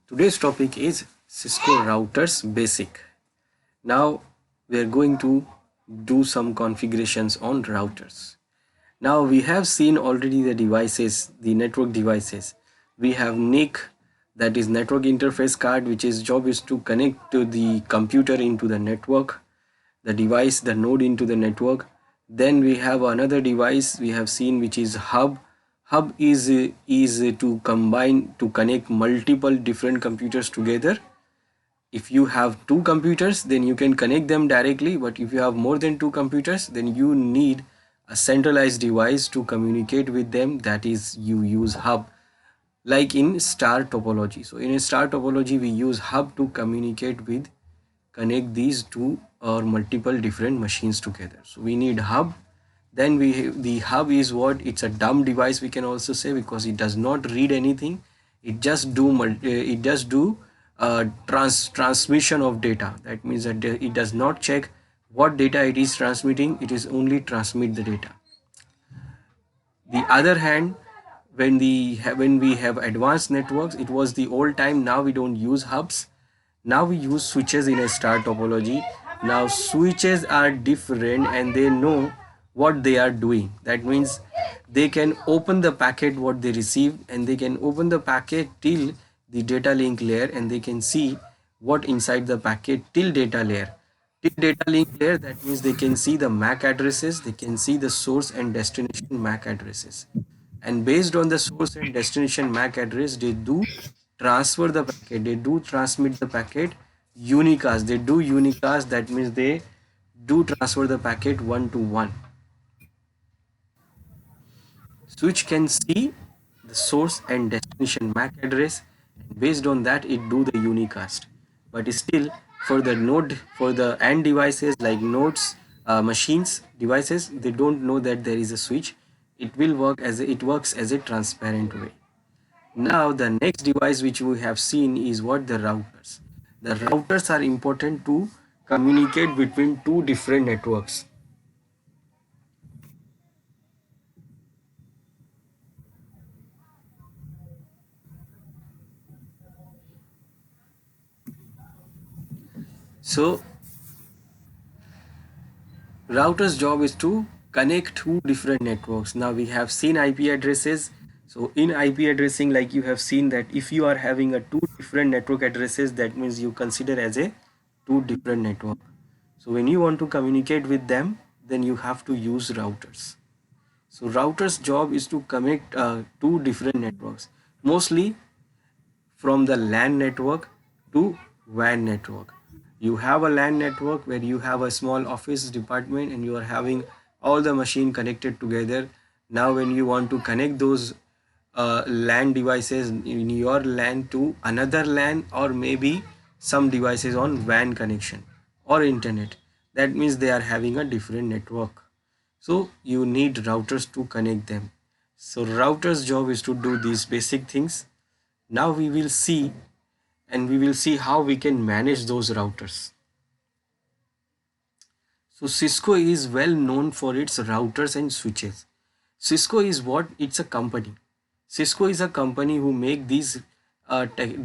Today's topic is Cisco routers basic. Now we are going to do some configurations on routers. Now we have seen already the devices, the network devices. We have NIC, that is network interface card, which is job is to connect to the computer into the network, the device, the node into the network. Then we have another device we have seen, which is hub. Hub is to combine, to connect multiple different computers together. If you have two computers, then you can connect them directly, but if you have more than two computers, then you need a centralized device to communicate with them, that is you use hub, like in star topology. So in a star topology we use hub to communicate with, connect these two or multiple different machines together. So we need hub. Then the hub is what, it's a dumb device, we can also say, because it does not read anything. It just do transmission of data. That means that it does not check what data it is transmitting, it is only transmit the data. The other hand, when we have advanced networks, it was the old time. Now we don't use hubs, now we use switches in a star topology. Now switches are different and they know what they are doing. That means they can open the packet what they receive, and they can open the packet till the data link layer, and they can see what inside the packet till data layer. Till data link layer, that means they can see the MAC addresses, they can see the source and destination MAC addresses, and based on the source and destination MAC address, they do transfer the packet, they do transmit the packet unicast. They do unicast, that means they do transfer the packet one to one. Switch can see the source and destination MAC address, and based on that it do the unicast. But still, for the node, for the AND devices like nodes, machines devices, they don't know that there is a switch. It will work as it works as a transparent way. Now the next device which we have seen is what, the routers. The routers are important to communicate between two different networks. So router's job is to connect two different networks. Now we have seen IP addresses. So in IP addressing, like you have seen that if you are having a two different network addresses, that means you consider as a two different network. So when you want to communicate with them, then you have to use routers. So router's job is to connect two different networks, mostly from the LAN network to WAN network. You have a LAN network where you have a small office department and you are having all the machine connected together. Now when you want to connect those LAN devices in your LAN to another LAN, or maybe some devices on WAN connection or internet, that means they are having a different network. So you need routers to connect them. So routers job is to do these basic things. Now we will see how we can manage those routers. So Cisco is well known for its routers and switches. Cisco is what? It's a company. Cisco is a company who make these networking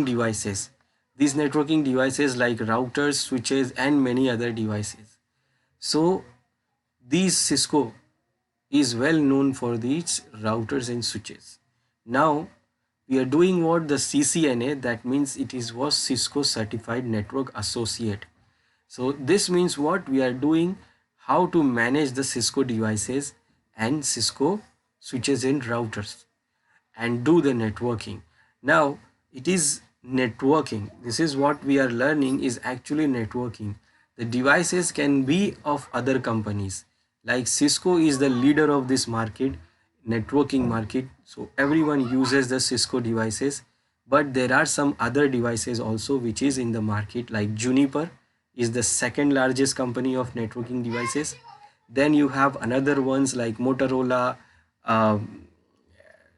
devices. These networking devices like routers, switches, and many other devices. So these Cisco is well known for these routers and switches. Now we are doing what, the CCNA, that means it is was Cisco Certified Network Associate. So this means what, we are doing how to manage the Cisco devices and Cisco switches and routers and do the networking. Now it is networking. This is what we are learning, is actually networking. The devices can be of other companies. Like Cisco is the leader of this market, networking market. So everyone uses the Cisco devices, but there are some other devices also which is in the market, like Juniper is the second largest company of networking devices. Then you have another ones like Motorola,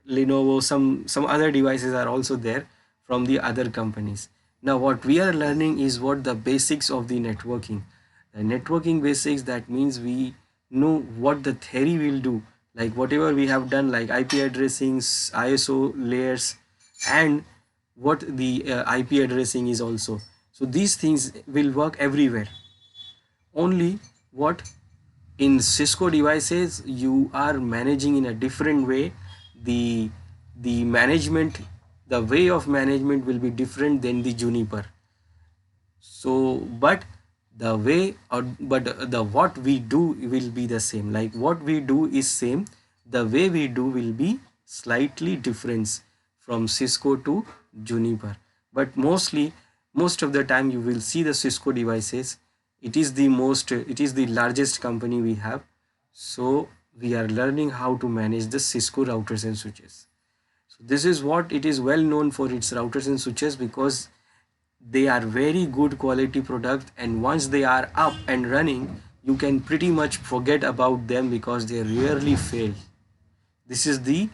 Lenovo, some other devices are also there from the other companies. Now what we are learning is what, the basics of the networking. The networking basics, that means we know what the theory will do, like whatever we have done, like IP addressing, ISO layers, and what the IP addressing is also. So these things will work everywhere. Only what in Cisco devices you are managing in a different way. The management, the way of management will be different than the Juniper. So but the way or but the what we do will be the same. Like what we do is same, the way we do will be slightly different from Cisco to Juniper. But most of the time you will see the Cisco devices. It is the largest company we have. So we are learning how to manage the Cisco routers and switches. So this is what it is well known for, its routers and switches, because they are very good quality product, and once they are up and running you can pretty much forget about them because they rarely fail. This is the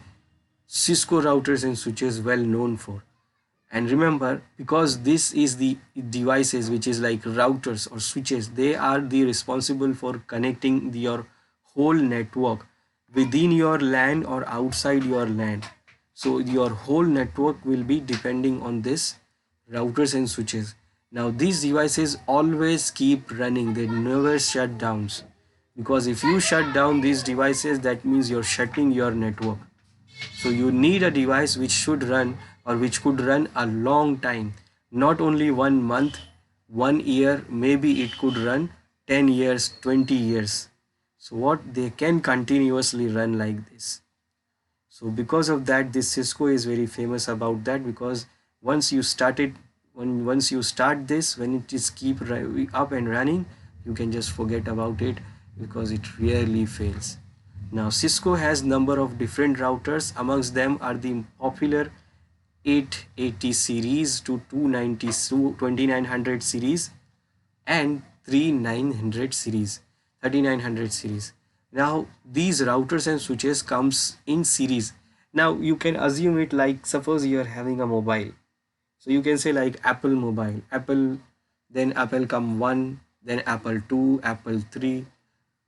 Cisco routers and switches well known for. And remember, because this is the devices which is like routers or switches, they are the responsible for connecting your whole network within your LAN or outside your LAN. So your whole network will be depending on this routers and switches. Now these devices always keep running, they never shut down, because if you shut down these devices, that means you're shutting your network. So you need a device which should run or which could run a long time, not only 1 month, 1 year, maybe it could run 10 years, 20 years. So what they can continuously run like this. So because of that, this Cisco is very famous about that, because once you start it, once you start this, when it is keep up and running, you can just forget about it because it rarely fails. Now Cisco has number of different routers. Amongst them are the popular 880 series to 290 2900 series and 3900 series, 3900 series. Now these routers and switches comes in series. Now you can assume it like, suppose you are having a mobile, so you can say like Apple mobile, Apple, then Apple come 1, then Apple 2, Apple 3,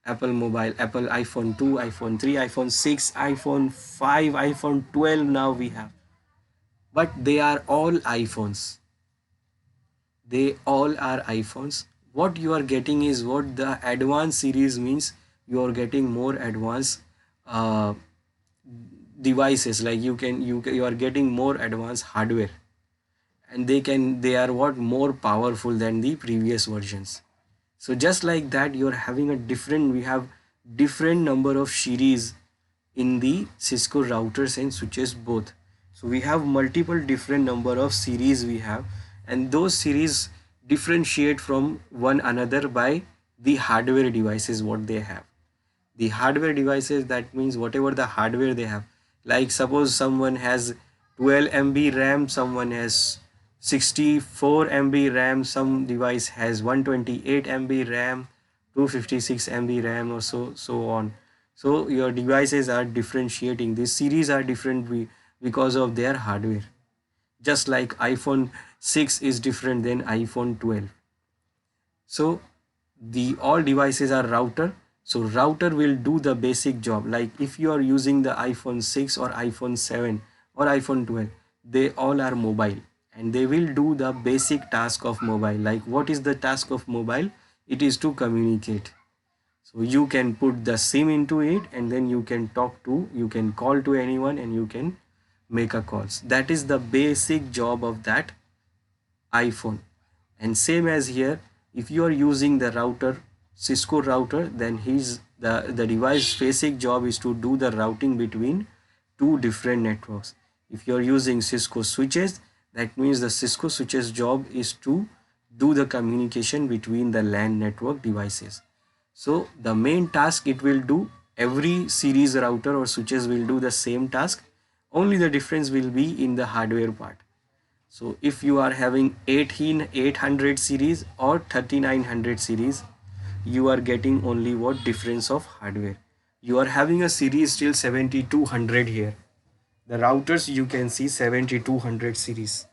Apple mobile, Apple iPhone 2, iPhone 3, iPhone 6, iPhone 5, iPhone 12 now we have. But they are all iPhones. They all are iPhones. What you are getting is what the advanced series means. You are getting more advanced uh, devices, like you are getting more advanced hardware, and they are what more powerful than the previous versions. So just like that, you're having a different, we have different number of series in the Cisco routers and switches both. So we have multiple different number of series we have, and those series differentiate from one another by the hardware devices what they have. The hardware devices, that means whatever the hardware they have, like suppose someone has 12 MB RAM, someone has 64 MB RAM, some device has 128 MB RAM, 256 MB RAM, or so on. So your devices are differentiating, these series are different because of their hardware. Just like iPhone 6 is different than iPhone 12. So the all devices are router. So router will do the basic job. Like if you are using the iPhone 6 or iPhone 7 or iPhone 12, they all are mobile, and they will do the basic task of mobile. Like what is the task of mobile? It is to communicate. So you can put the SIM into it, and then you can you can call to anyone, and you can make a calls. That is the basic job of that iPhone. And same as here, if you are using the router, Cisco router, then the device basic job is to do the routing between two different networks. If you are using Cisco switches, that means the Cisco switches job is to do the communication between the LAN network devices. So the main task it will do, every series router or switches will do the same task, only the difference will be in the hardware part. So if you are having 800 series or 3900 series, you are getting only what difference of hardware. You are having a series till 7200 here. The routers you can see 7200 series,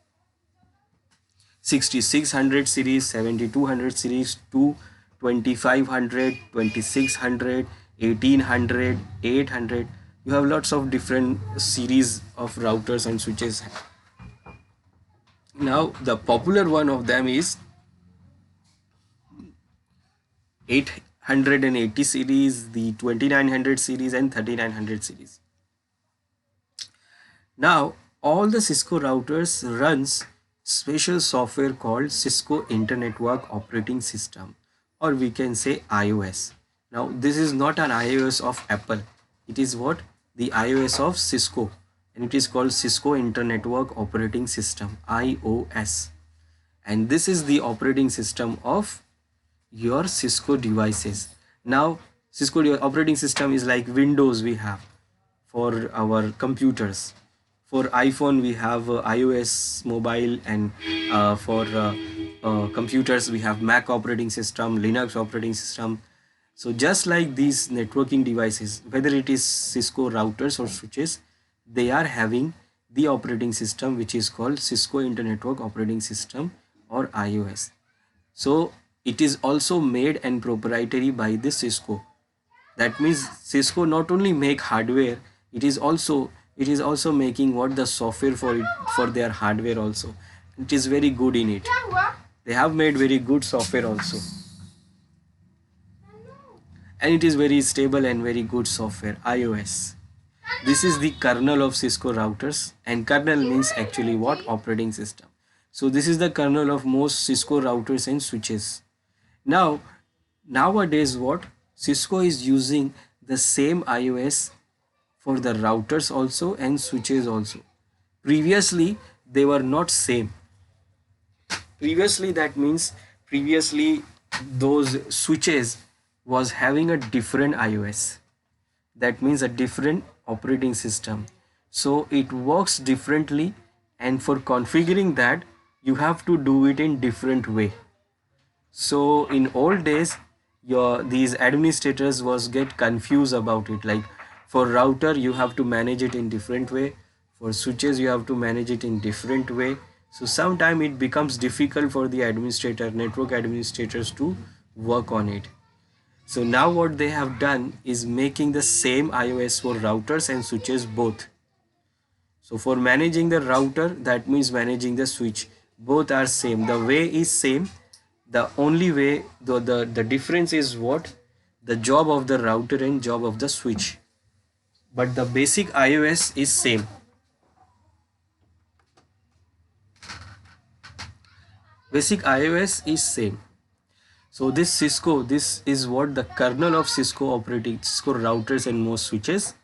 6600 series, 7200 series, to 2500, 2600, 1800, 800. You have lots of different series of routers and switches. Now the popular one of them is 880 series, the 2900 series and 3900 series. Now all the Cisco routers runs special software called Cisco Internetwork Operating System, or we can say iOS. Now this is not an iOS of Apple. It is what? The iOS of Cisco, and it is called Cisco Internetwork Operating System, iOS. And this is the operating system of your Cisco devices. Now Cisco operating system is like Windows we have for our computers. For iPhone we have iOS mobile, and for computers we have Mac operating system, Linux operating system. So just like these networking devices, whether it is Cisco routers or switches, they are having the operating system which is called Cisco Internetwork Operating System, or iOS. So it is also made and proprietary by the Cisco. That means Cisco not only make hardware, it is also making what the software for it, for their hardware also. It is very good in it. They have made very good software also, and it is very stable and very good software, iOS. This is the kernel of Cisco routers, and kernel means actually what? Operating system. So this is the kernel of most Cisco routers and switches. Now, nowadays what? Cisco is using the same iOS for the routers also and switches also. Previously, they were not same. Previously, that means previously those switches was having a different iOS. That means a different operating system. So it works differently, and for configuring that, you have to do it in different way. So in old days, these administrators was get confused about it. Like for router, you have to manage it in different way. For switches, you have to manage it in different way. So sometime it becomes difficult for the network administrators to work on it. So now what they have done is making the same iOS for routers and switches both. So for managing the router, that means managing the switch, both are same. The way is same. The only way, the difference is what? The job of the router and job of the switch. But the basic iOS is same. Basic iOS is same. So this is what the kernel of Cisco routers and most switches.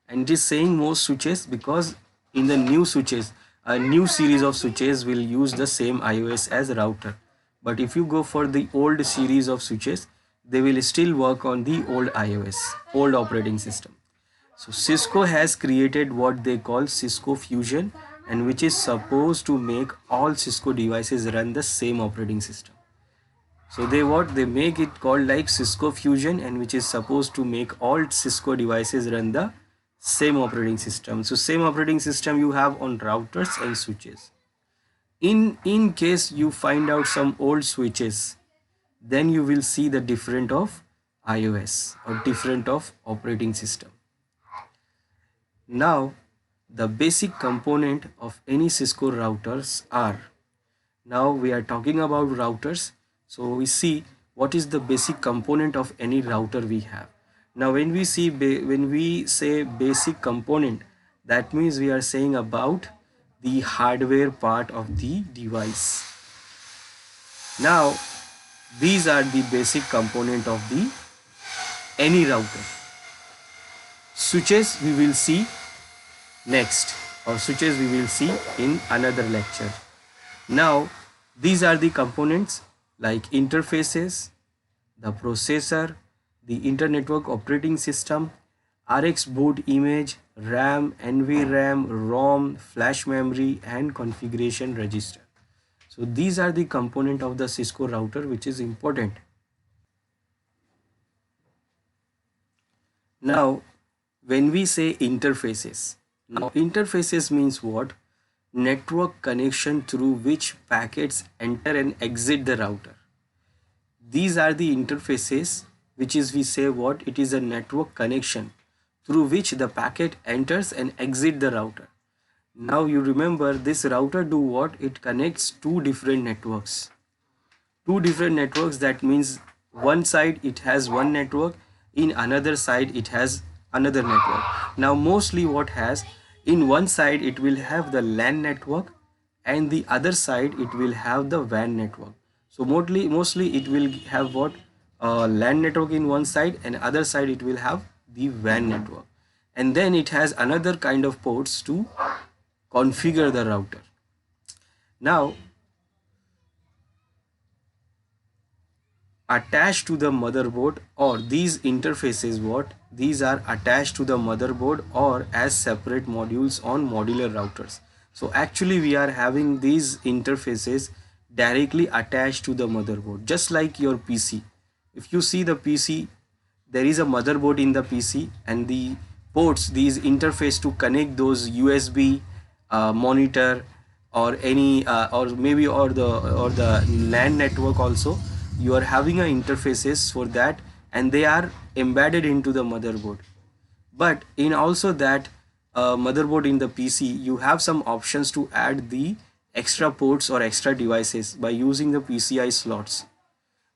And it is saying most switches because in the new switches, a new series of switches will use the same iOS as router. But if you go for the old series of switches, they will still work on the old iOS, old operating system. So Cisco has created what they call Cisco Fusion, and which is supposed to make all Cisco devices run the same operating system. So they make it called like Cisco Fusion, and which is supposed to make all Cisco devices run the same operating system. So same operating system you have on routers and switches. In case you find out some old switches, then you will see the different of iOS or different of operating system. Now the basic component of any Cisco routers are, now we are talking about routers, so we see what is the basic component of any router we have. Now when we say basic component, that means we are saying about the hardware part of the device. Now these are the basic component of the any router. Switches we will see next, or switches we will see in another lecture. Now these are the components like interfaces, the processor, the internetwork operating system, RX boot image, RAM, NVRAM, ROM, flash memory, and configuration register. So these are the component of the Cisco router which is important. Now when we say interfaces, now interfaces means what? Network connection through which packets enter and exit the router. These are the interfaces, which is we say what? It is a network connection through which the packet enters and exit the router. Now you remember this router do what? It connects two different networks. Two different networks, that means one side it has one network, in another side it has another network. Now mostly what has, in one side it will have the LAN network and the other side it will have the WAN network. So mostly it will have what, LAN network in one side, and other side it will have the WAN network, and then it has another kind of ports to configure the router. Now attached to the motherboard, or these interfaces, what these are attached to the motherboard or as separate modules on modular routers. So actually we are having these interfaces directly attached to the motherboard, just like your PC. If you see the PC, there is a motherboard in the PC, and the ports, these interface to connect those USB monitor, or any or maybe or the LAN network also. You are having a interfaces for that, and they are embedded into the motherboard. But in also that motherboard in the PC, you have some options to add the extra ports or extra devices by using the PCI slots.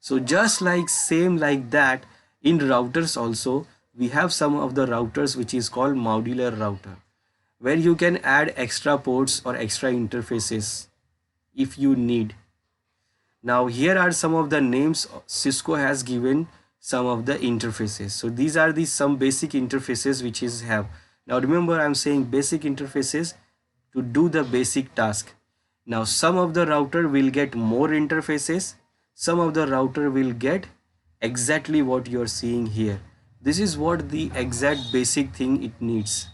So just like same like that, in routers also we have some of the routers which is called modular router, where you can add extra ports or extra interfaces if you need. Now here are some of the names Cisco has given some of the interfaces. So these are the some basic interfaces which is have. Now remember, I'm saying basic interfaces to do the basic task. Now some of the router will get more interfaces, some of the router will get exactly what you're seeing here. This is what the exact basic thing it needs,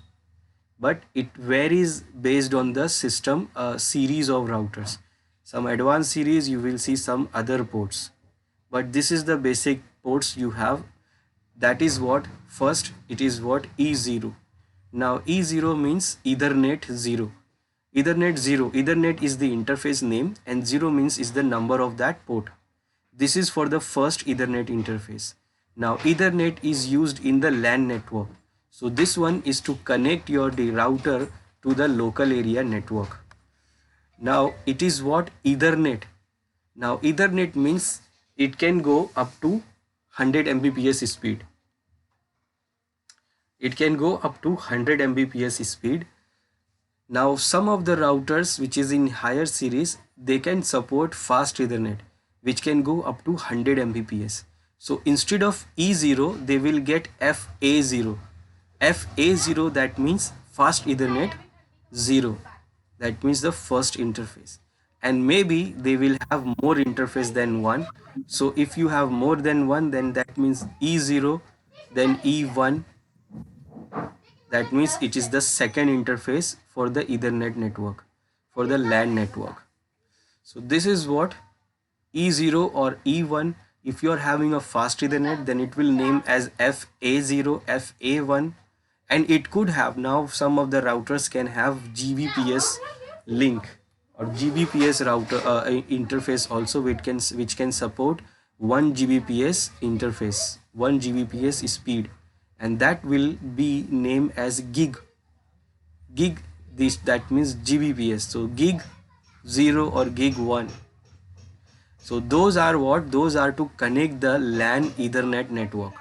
but it varies based on the system series of routers. Some advanced series you will see some other ports, but this is the basic ports you have. That is what first, it is what E0. Now E0 means Ethernet 0. Ethernet 0, Ethernet is the interface name, and 0 means is the number of that port. This is for the first Ethernet interface. Now Ethernet is used in the LAN network. So this one is to connect your router to the local area network. Now it is what Ethernet. Now Ethernet means it can go up to 100 Mbps speed. It can go up to 100 Mbps speed. Now some of the routers which is in higher series, they can support fast Ethernet, which can go up to 100 Mbps. So instead of E0, they will get FA0. FA0, that means fast Ethernet 0. That means the first interface. And maybe they will have more interface than one. So if you have more than one, then that means E0, then E1. That means it is the second interface for the Ethernet network, for the LAN network. So this is what E0 or E1. If you are having a fast Ethernet, then it will name as FA0, FA1, and it could have, now some of the routers can have GBPS link or GBPS router interface also, which can support 1 Gbps interface, 1 Gbps speed, and that will be named as gig. This, that means Gbps. So gig 0 or gig 1. So those are what? Those are to connect the LAN Ethernet network.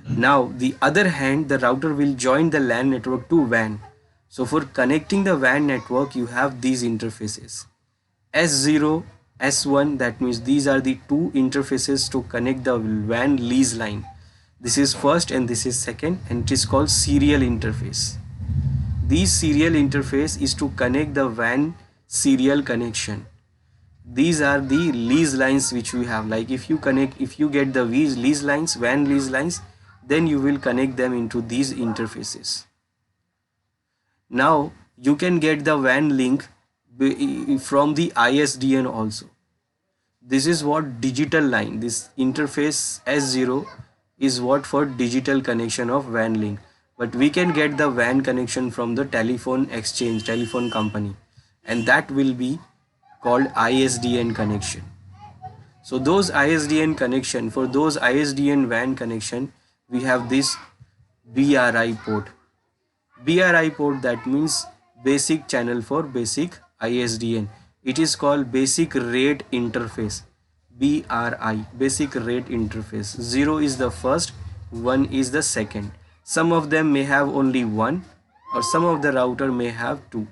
Now the other hand, the router will join the LAN network to WAN. So for connecting the WAN network, you have these interfaces. S0, S1, that means these are the two interfaces to connect the WAN lease line. This is first and this is second, and it is called serial interface. This serial interface is to connect the WAN serial connection. These are the lease lines which we have. Like if you get the lease lines, WAN lease lines, then you will connect them into these interfaces. Now you can get the WAN link from the ISDN also. This is what digital line. This interface S0 is what for digital connection of WAN link. But we can get the WAN connection from the telephone exchange, telephone company, and that will be called ISDN connection. So those ISDN connection, for those ISDN WAN connection, we have this BRI port. BRI port, that means basic channel for basic ISDN. It is called basic rate interface, BRI, basic rate interface. 0 is the first, 1 is the second. Some of them may have only one, or some of the router may have two.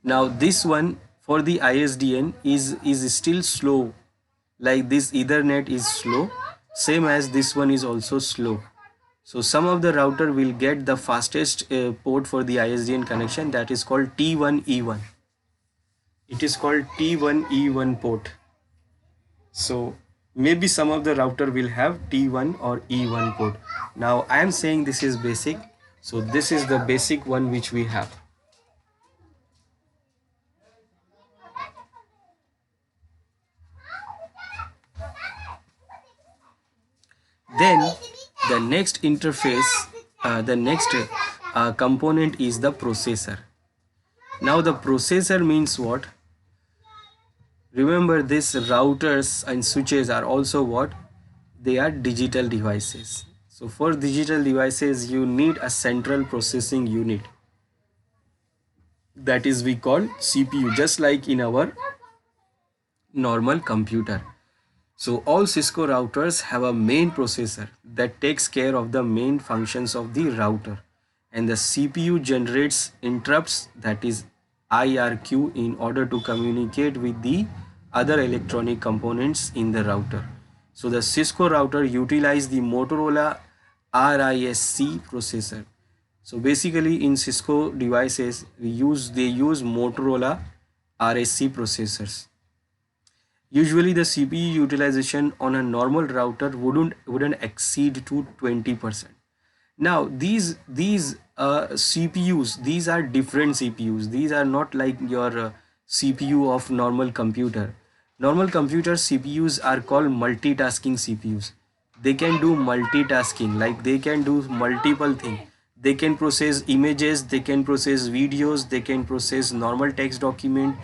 Now this one for the ISDN is still slow, like this Ethernet is slow, same as this one is also slow. So some of the router will get the fastest port for the ISDN connection, that is called T1E1. It is called T1E1 port. So maybe some of the router will have T1 or E1 port. Now I am saying this is basic. So this is the basic one which we have. Then the next interface, the next component is the processor. Now the processor means what? Remember, these routers and switches are also what? They are digital devices. So for digital devices, you need a central processing unit. That is we call CPU, just like in our normal computer. So all Cisco routers have a main processor that takes care of the main functions of the router, and the CPU generates interrupts, that is IRQ, in order to communicate with the other electronic components in the router. So the Cisco router utilize the Motorola RISC processor. So basically in Cisco devices they use Motorola RSC processors. Usually the CPU utilization on a normal router wouldn't exceed to 20%. Now these CPUs, these are different CPUs. These are not like your CPU of normal computer. Normal computer CPUs are called multitasking CPUs. They can do multitasking, like they can do multiple things. They can process images, they can process videos, they can process normal text document,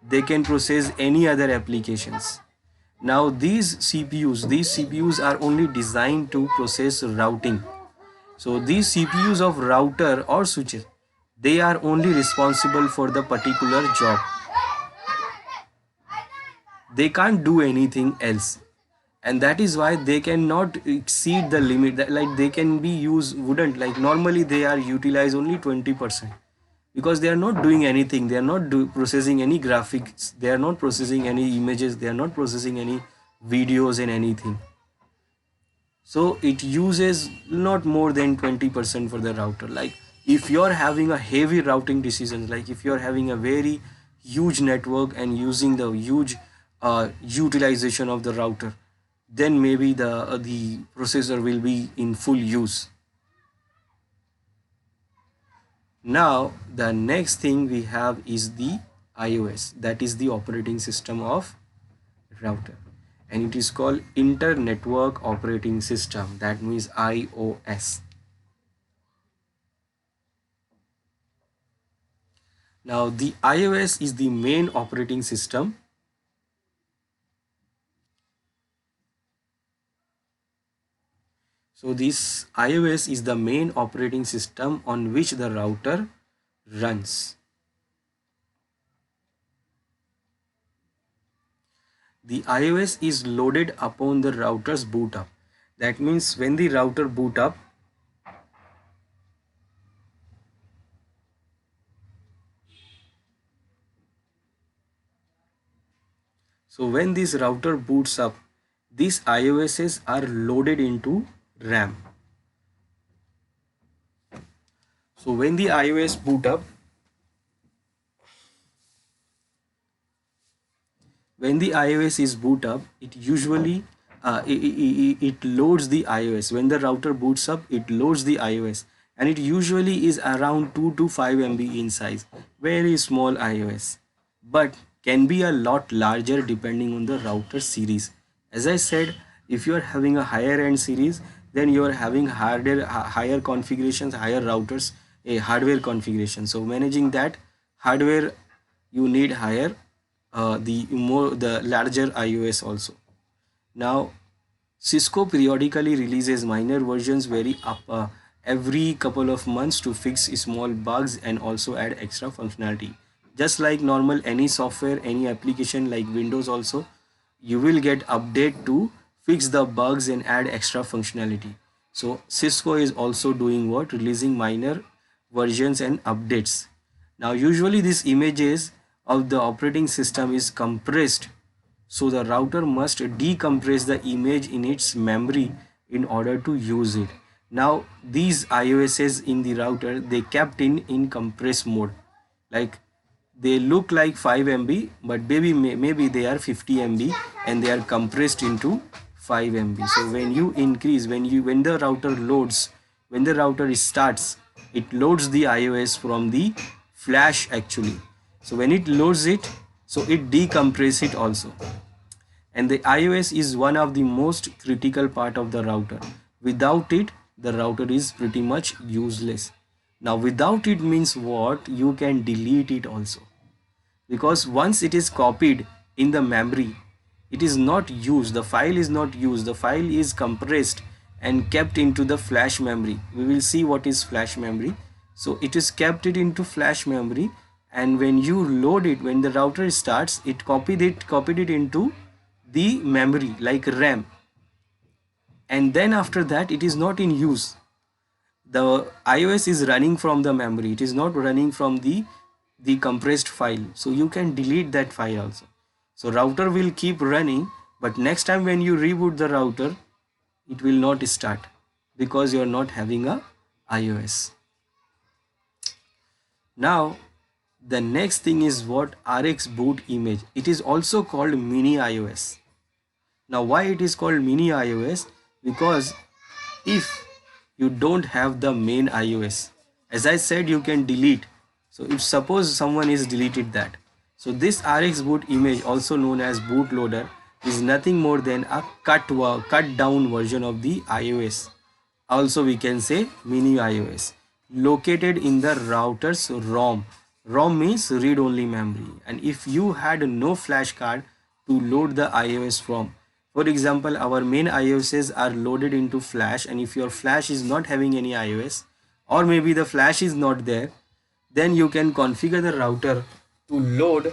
they can process any other applications. Now these CPUs are only designed to process routing. So these CPUs of router or switches, they are only responsible for the particular job. They can't do anything else, and that is why they cannot exceed the limit. That, like, they can be used, wouldn't, like normally they are utilized only 20%, because they are not doing anything. They are not processing any graphics, they are not processing any images, they are not processing any videos and anything. So it uses not more than 20% for the router. Like if you're having a heavy routing decisions, like if you're having a very huge network and using the huge utilization of the router, then maybe the processor will be in full use. Now the next thing we have is the iOS, that is the operating system of router, and it is called Inter-Network Operating System, that means iOS. Now the iOS is the main operating system. So this iOS is the main operating system on which the router runs. The iOS is loaded upon the router's boot up. That means when the router boot up, so when this router boots up, these iOSs are loaded into RAM. So when the iOS boot up, when the iOS is boot up, it usually it loads the iOS. When the router boots up, it loads the iOS, and it usually is around 2 to 5 MB in size, very small iOS, but can be a lot larger depending on the router series. As I said, if you are having a higher end series, then you are having higher configurations, higher routers, a hardware configuration. So managing that hardware, you need higher the larger iOS also. Now Cisco periodically releases minor versions every couple of months to fix small bugs and also add extra functionality. Just like normal any software, any application like Windows also, you will get update to fix the bugs and add extra functionality. So Cisco is also doing what? Releasing minor versions and updates. Now usually these images of the operating system is compressed, so the router must decompress the image in its memory in order to use it. Now these iOSs in the router, they kept in compressed mode. Like they look like 5 MB, but maybe they are 50 MB and they are compressed into 5 MB. So when you increase, when the router loads, when the router starts, it loads the iOS from the flash actually. So when it loads it, so it decompresses it also. And the iOS is one of the most critical part of the router. Without it, the router is pretty much useless. Now without it means what? You can delete it also, because once it is copied in the memory, it is not used, the file is not used, the file is compressed and kept into the flash memory. We will see what is flash memory. So it is kept it into flash memory, and when you load it, when the router starts, it copied it into the memory like RAM, and then after that it is not in use. The iOS is running from the memory, it is not running from the compressed file, so you can delete that file also. So router will keep running, but next time when you reboot the router, it will not start because you are not having a iOS. Now the next thing is what? RX boot image. It is also called mini iOS. Now why it is called mini iOS? Because if you don't have the main iOS, as I said, you can delete. So if suppose someone is deleted that, so this RX boot image, also known as bootloader, is nothing more than a cut down version of the iOS. Also we can say mini iOS, located in the router's ROM. ROM means read only memory, and if you had no flash card to load the iOS from, for example, our main iOSs are loaded into flash, and if your flash is not having any iOS, or maybe the flash is not there, then you can configure the router to load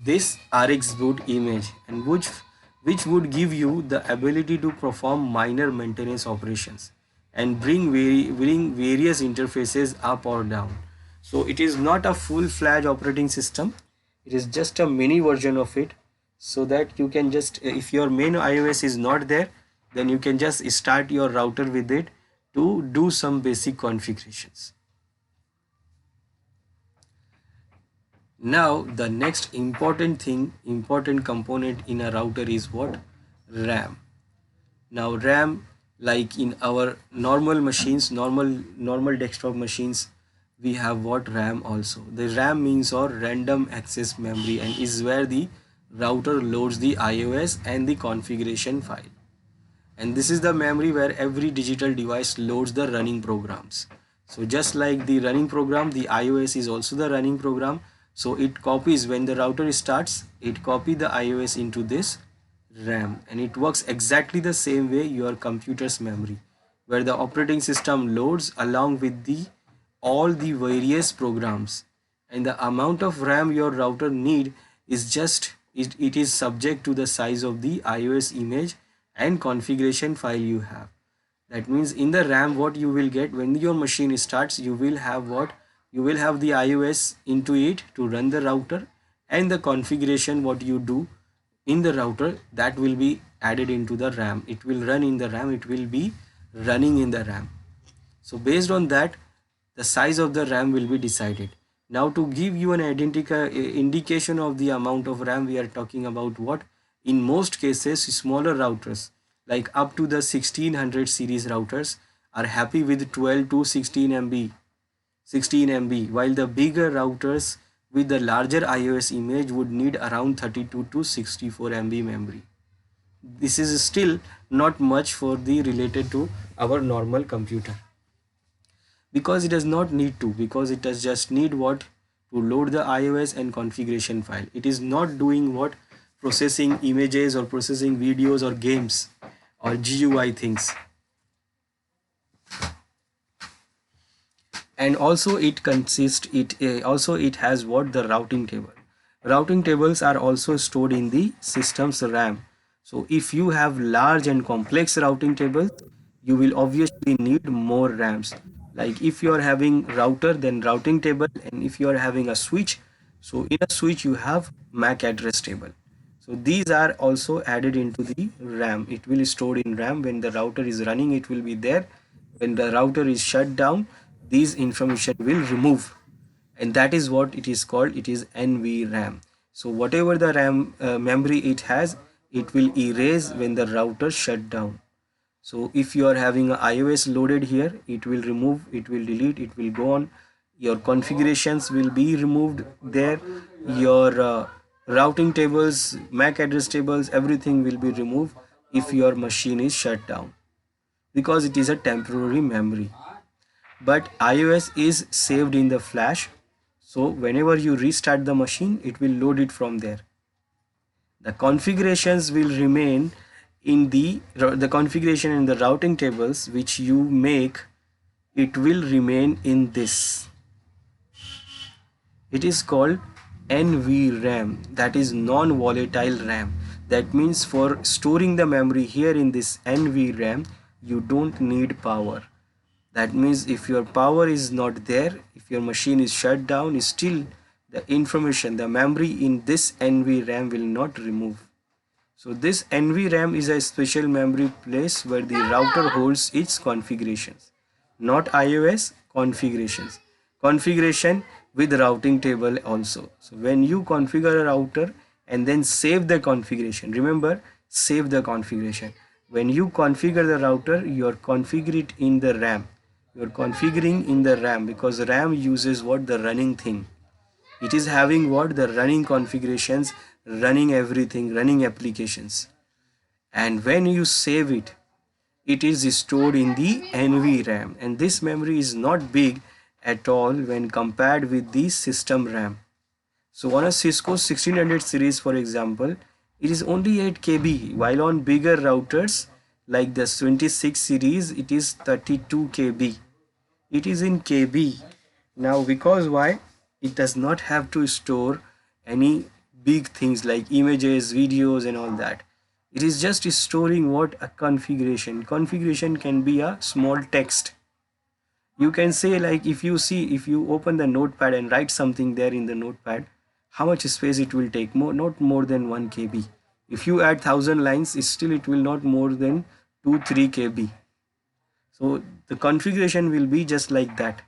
this RX boot image, and which would give you the ability to perform minor maintenance operations and bring various interfaces up or down. So it is not a full-fledged operating system, it is just a mini version of it, so that you can just, if your main iOS is not there, then you can just start your router with it to do some basic configurations. Now the next important component in a router is what? RAM. Now RAM, like in our normal machines, normal desktop machines, we have what? RAM also. The RAM means or random access memory, and is where the router loads the iOS and the configuration file. And this is the memory where every digital device loads the running programs. So just like the running program, the iOS is also the running program. So it copies, when the router starts, it copies the iOS into this RAM, and it works exactly the same way your computer's memory, where the operating system loads along with the all the various programs, and the amount of RAM your router need is just it is subject to the size of the iOS image and configuration file you have. That means in the RAM, what you will get when your machine starts, you will have what? You will have the iOS into it to run the router, and the configuration what you do in the router, that will be added into the RAM. It will run in the RAM, it will be running in the RAM. So based on that, the size of the RAM will be decided. Now to give you an indication of the amount of RAM, we are talking about what? In most cases, smaller routers like up to the 1600 series routers are happy with 12 to 16 MB, while the bigger routers with the larger iOS image would need around 32 to 64 MB memory. This is still not much for the related to our normal computer, because it does not need to, because it does just need what? To load the iOS and configuration file. It is not doing what? Processing images or processing videos or games or GUI things. And also it has what, the routing table. Routing tables are also stored in the system's RAM. So if you have large and complex routing tables, you will obviously need more RAMs. Like if you are having router, then routing table, and if you are having a switch, so in a switch you have MAC address table. So these are also added into the RAM. It will stored in RAM. When the router is running, it will be there. When the router is shut down, these information will remove, and that is what it is called. It is NVRAM. So whatever the RAM memory it has, it will erase when the router shut down. So if you are having a iOS loaded here, it will remove, it will delete, it will go on. Your configurations will be removed there. Your routing tables, MAC address tables, everything will be removed if your machine is shut down, because it is a temporary memory. But iOS is saved in the flash, so whenever you restart the machine, it will load it from there. The configurations will remain in the configuration in the routing tables which you make, it will remain in this. It is called NVRAM, that is non-volatile RAM. That means for storing the memory here in this NVRAM, you don't need power. That means if your power is not there, if your machine is shut down, still the information, the memory in this NVRAM will not remove. So this NVRAM is a special memory place where the router holds its configurations, not iOS configurations. Configuration with routing table also. So when you configure a router and then save the configuration, remember, save the configuration. When you configure the router, you are configure it in the RAM. You are configuring in the RAM, because RAM uses what, the running thing. It is having what, the running configurations, running everything, running applications. And when you save it, it is stored in the NVRAM, and this memory is not big at all when compared with the system RAM. So on a Cisco 1600 series, for example, it is only 8 KB, while on bigger routers like the 26 series, it is 32 KB. It is in KB. Now because why? It does not have to store any big things like images, videos and all that. It is just storing what, a configuration. Configuration can be a small text. You can say, like, if you open the notepad and write something there in the notepad, how much space it will take? Not more than 1 KB. If you add 1000 lines, still it will not more than 2-3 KB. So the configuration will be just like that.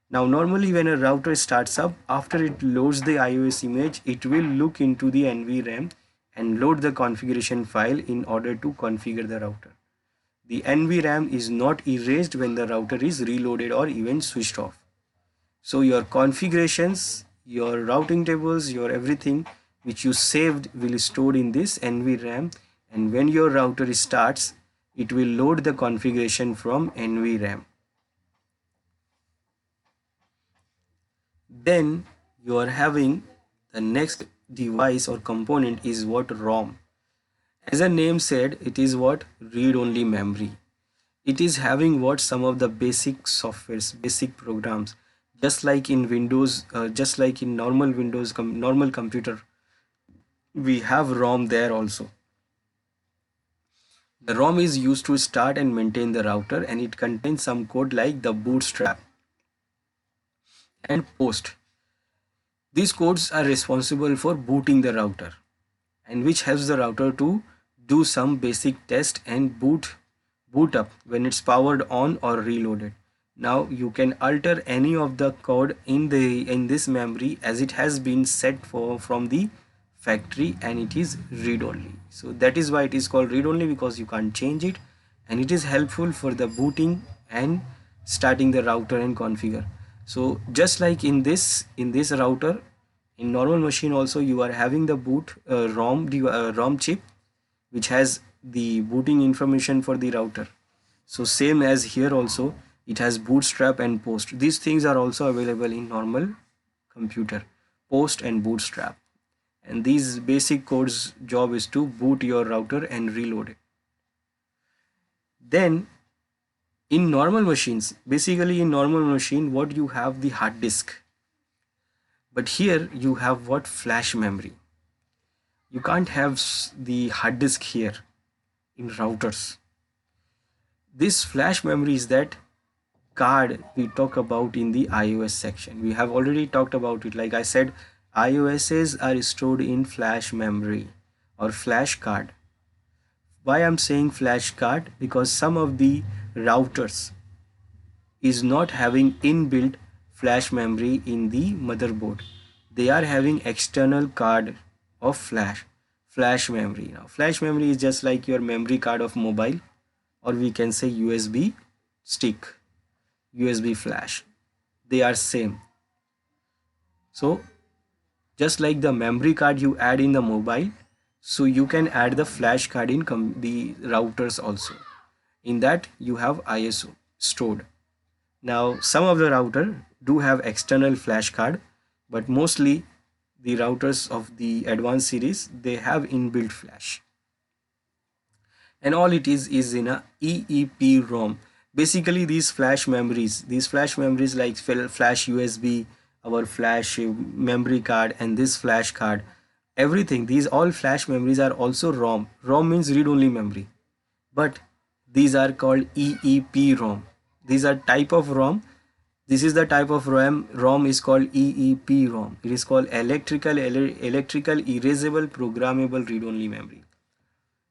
Now normally when a router starts up, after it loads the iOS image, it will look into the NVRAM and load the configuration file in order to configure the router. The NVRAM is not erased when the router is reloaded or even switched off. So your configurations, your routing tables, your everything which you saved will stored in this NVRAM, and when your router starts, it will load the configuration from NVRAM. Then you are having the next device or component is what, ROM. As a name said, it is what, read only memory. It is having what, some of the basic softwares, basic programs, just like in Windows, just like in normal Windows, normal computer, we have ROM there also. The ROM is used to start and maintain the router, and it contains some code like the bootstrap and post. These codes are responsible for booting the router, and which helps the router to do some basic test and boot up when it's powered on or reloaded. Now you can alter any of the code in this memory as it has been set for from the factory, and it is read only. So that is why it is called read only, because you can't change it, and it is helpful for the booting and starting the router and configure. So just like in this router, in normal machine also you are having the boot ROM chip which has the booting information for the router. So same as here also, it has bootstrap and post. These things are also available in normal computer, post and bootstrap. And these basic codes job is to boot your router and reload it. Then In normal machines, basically in normal machine, what you have the hard disk, but here you have what, flash memory. You can't have the hard disk here in routers. This flash memory is that card we talk about in the iOS section. We have already talked about it. Like I said, iOSs are stored in flash memory or flash card. Why I'm saying flash card? Because some of the routers is not having inbuilt flash memory in the motherboard. They are having external card of flash memory. Now flash memory is just like your memory card of mobile, or we can say USB stick, USB flash. They are same. So just like the memory card you add in the mobile, so you can add the flash card in the routers also. In that you have ISO stored. Now some of the router do have external flash card, but mostly the routers of the advanced series, they have inbuilt flash. And all it is in a EEPROM. Basically these flash memories like flash USB, our flash memory card, and this flash card, everything, these all flash memories are also ROM. ROM means read only memory, but these are called EEPROM. These are type of ROM. This is the type of ROM. ROM is called EEPROM. It is called electrical erasable programmable read only memory.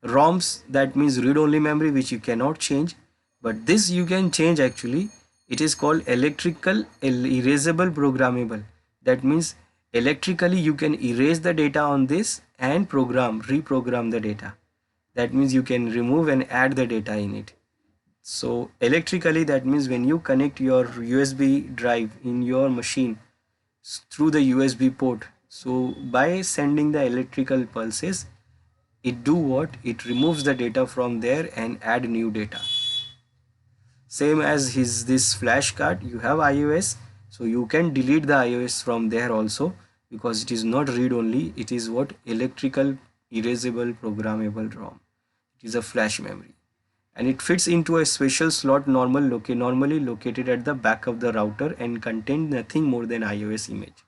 ROMs, that means read only memory, which you cannot change, but this you can change actually. It is called electrical erasable programmable. That means electrically you can erase the data on this and reprogram the data. That means you can remove and add the data in it. So electrically, that means when you connect your USB drive in your machine through the USB port, so by sending the electrical pulses, it do what? It removes the data from there and add new data. Same as this flash card, you have iOS, so you can delete the iOS from there also, because it is not read only, it is what? Electrical erasable programmable ROM. It is a flash memory, and it fits into a special slot normally located at the back of the router and contain nothing more than iOS image.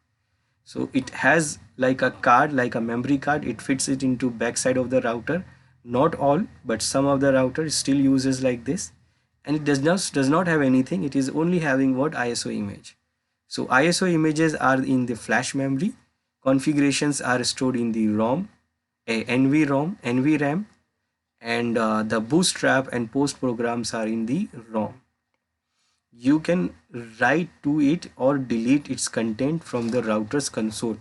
So it has like a card, like a memory card. It fits it into backside of the router. Not all, but some of the router still uses like this, and it does not have anything. It is only having what? ISO image. So ISO images are in the flash memory. Configurations are stored in the ROM, a NVRAM, and the bootstrap and post programs are in the ROM. You can write to it or delete its content from the router's console.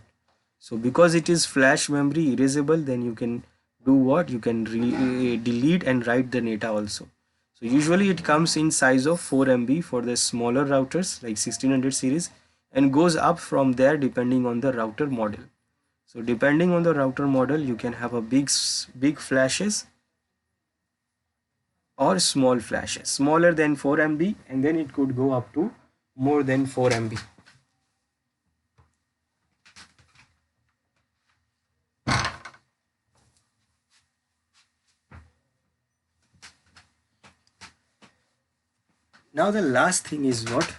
So because it is flash memory erasable, then you can do what? You can delete and write the data also. So usually it comes in size of 4 MB for the smaller routers like 1600 series, and goes up from there depending on the router model. So depending on the router model, you can have a big flashes or small flashes, smaller than 4 MB, and then it could go up to more than 4 MB. Now the last thing is what?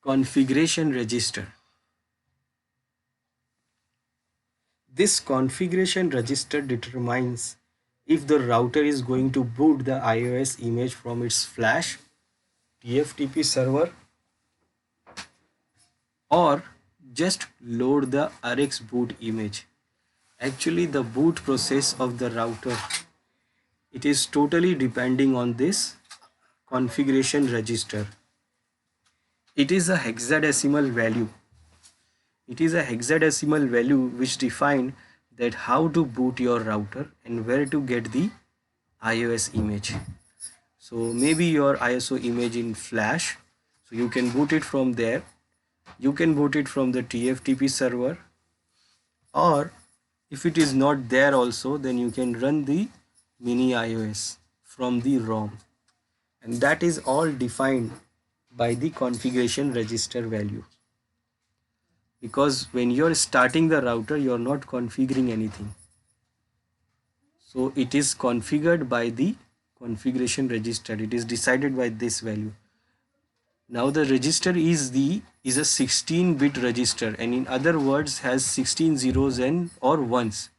Configuration register. This configuration register determines if the router is going to boot the iOS image from its flash TFTP server, or just load the RX boot image. Actually, the boot process of the router, it is totally depending on this configuration register. It is a hexadecimal value. It is a hexadecimal value which define that how to boot your router and where to get the iOS image. So maybe your ISO image in flash, so you can boot it from there. You can boot it from the TFTP server, or if it is not there also, then you can run the mini iOS from the ROM, and that is all defined by the configuration register value. Because when you're starting the router, you're not configuring anything, so it is configured by the configuration register. It is decided by this value. Now the register is a 16-bit register, and in other words has 16 zeros and or ones.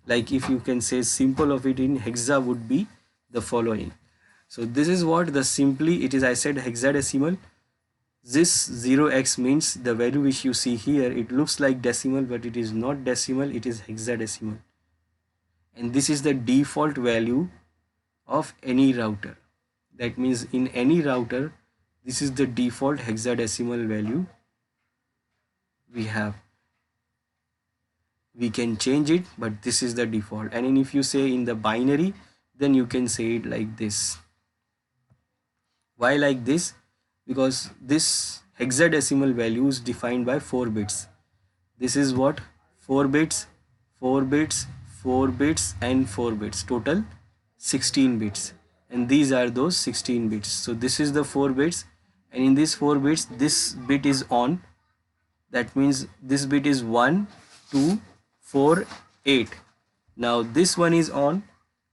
Like if you can say simple of it in hexa would be the following. So this is what the simply it is, I said hexadecimal. This 0x means the value which you see here, it looks like decimal, but it is not decimal, it is hexadecimal. And this is the default value of any router. That means in any router, this is the default hexadecimal value we have. We can change it, but this is the default. And if you say in the binary, then you can say it like this. Why like this? Because this hexadecimal value is defined by 4 bits. This is what? 4 bits, 4 bits, 4 bits and 4 bits. Total 16 bits. And these are those 16 bits. So this is the 4 bits, and in these 4 bits this bit is on. That means this bit is 1, 2, 4, 8. Now this one is on.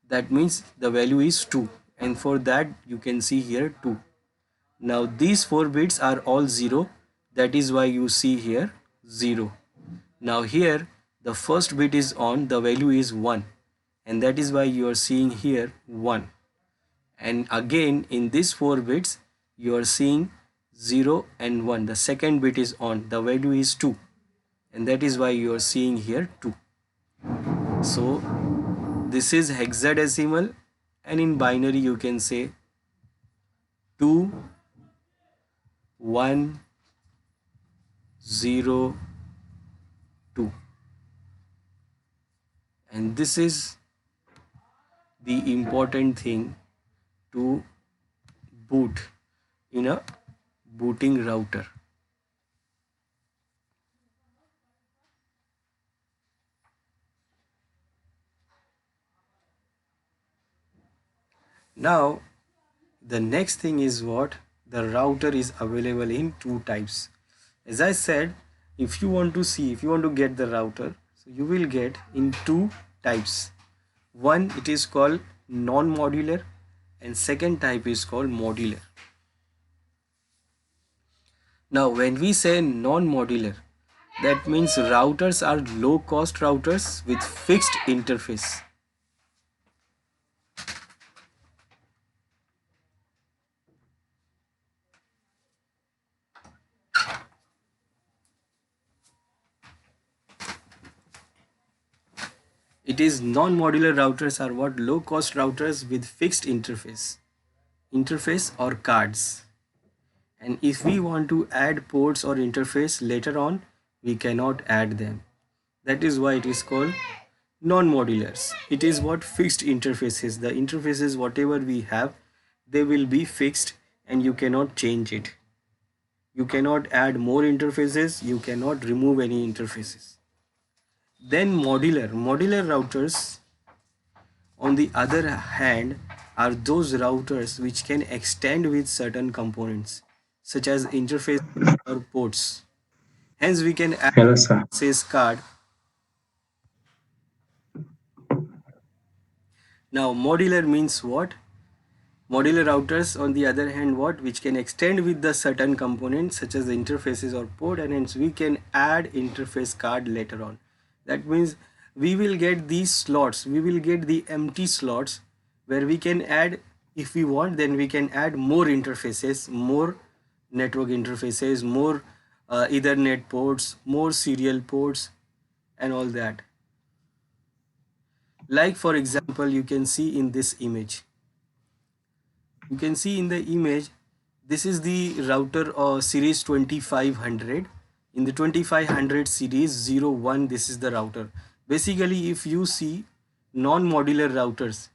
That means the value is 2. And for that you can see here 2. Now these 4 bits are all 0. That is why you see here 0. Now here the first bit is on. The value is 1. And that is why you are seeing here 1. And again in these 4 bits you are seeing 0 and 1. The second bit is on. The value is 2. And that is why you are seeing here 2. So this is hexadecimal, and in binary you can say 2, 1, 0, 2. And this is the important thing to boot in a booting router. Now the next thing is what? The router is available in 2 types. As I said, if you want to get the router, so you will get in 2 types. One, it is called non-modular, and second type is called modular. Now when we say non-modular, that means routers are low cost routers with fixed interface. It is non-modular routers are what? Low cost routers with fixed interface or cards. And if we want to add ports or interface later on, we cannot add them. That is why it is called non-modulars. It is what? Fixed interfaces. The interfaces whatever we have, they will be fixed and you cannot change it. You cannot add more interfaces, you cannot remove any interfaces. Then modular routers on the other hand are those routers which can extend with certain components such as interface or ports. Hence we can add Hello, sir. access card. Now modular means what? Modular routers on the other hand what? Which can extend with the certain components such as the interfaces or port, and hence we can add interface card later on. That means we will get these slots, we will get the empty slots where we can add, if we want, then we can add more interfaces, more network interfaces, more Ethernet ports, more serial ports and all that. Like for example, you can see in this image. You can see in the image, this is the router series 2500. In the 2500 series 01, this is the router. Basically, if you see non-modular routers,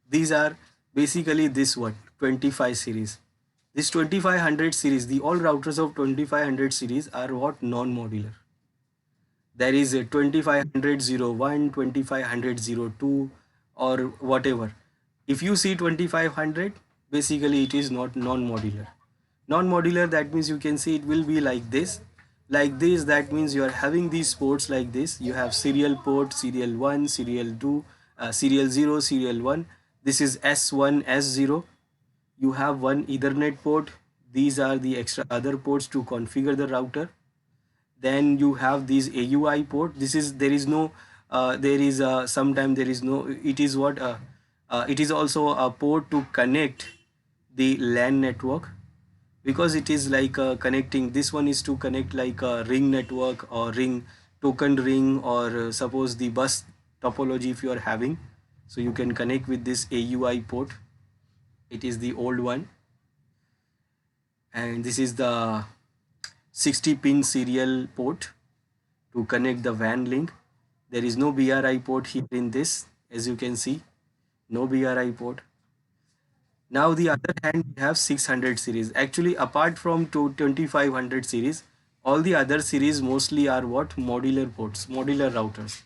these are basically this one, 25 series. This 2500 series, the all routers of 2500 series are what? Non-modular. There is a 2500 2500 or whatever. If you see 2500, basically it is not non-modular. Non-modular, that means you can see it will be like this. Like this, that means you are having these ports like this. You have serial port, serial 1, serial 2, serial 0, serial 1. This is S1, S0. You have one Ethernet port. These are the extra other ports to configure the router. Then you have these AUI port. This is, there is no there is sometime there is no, it is what it is also a port to connect the LAN network, because it is like connecting, this one is to connect like a ring network or ring token ring, or suppose the bus topology if you are having, so you can connect with this AUI port. It is the old one, and this is the 60 pin serial port to connect the WAN link. There is no BRI port here in this, as you can see, no BRI port. Now the other hand, we have 600 series. Actually, apart from 2500 series, all the other series mostly are what? Modular ports, modular routers.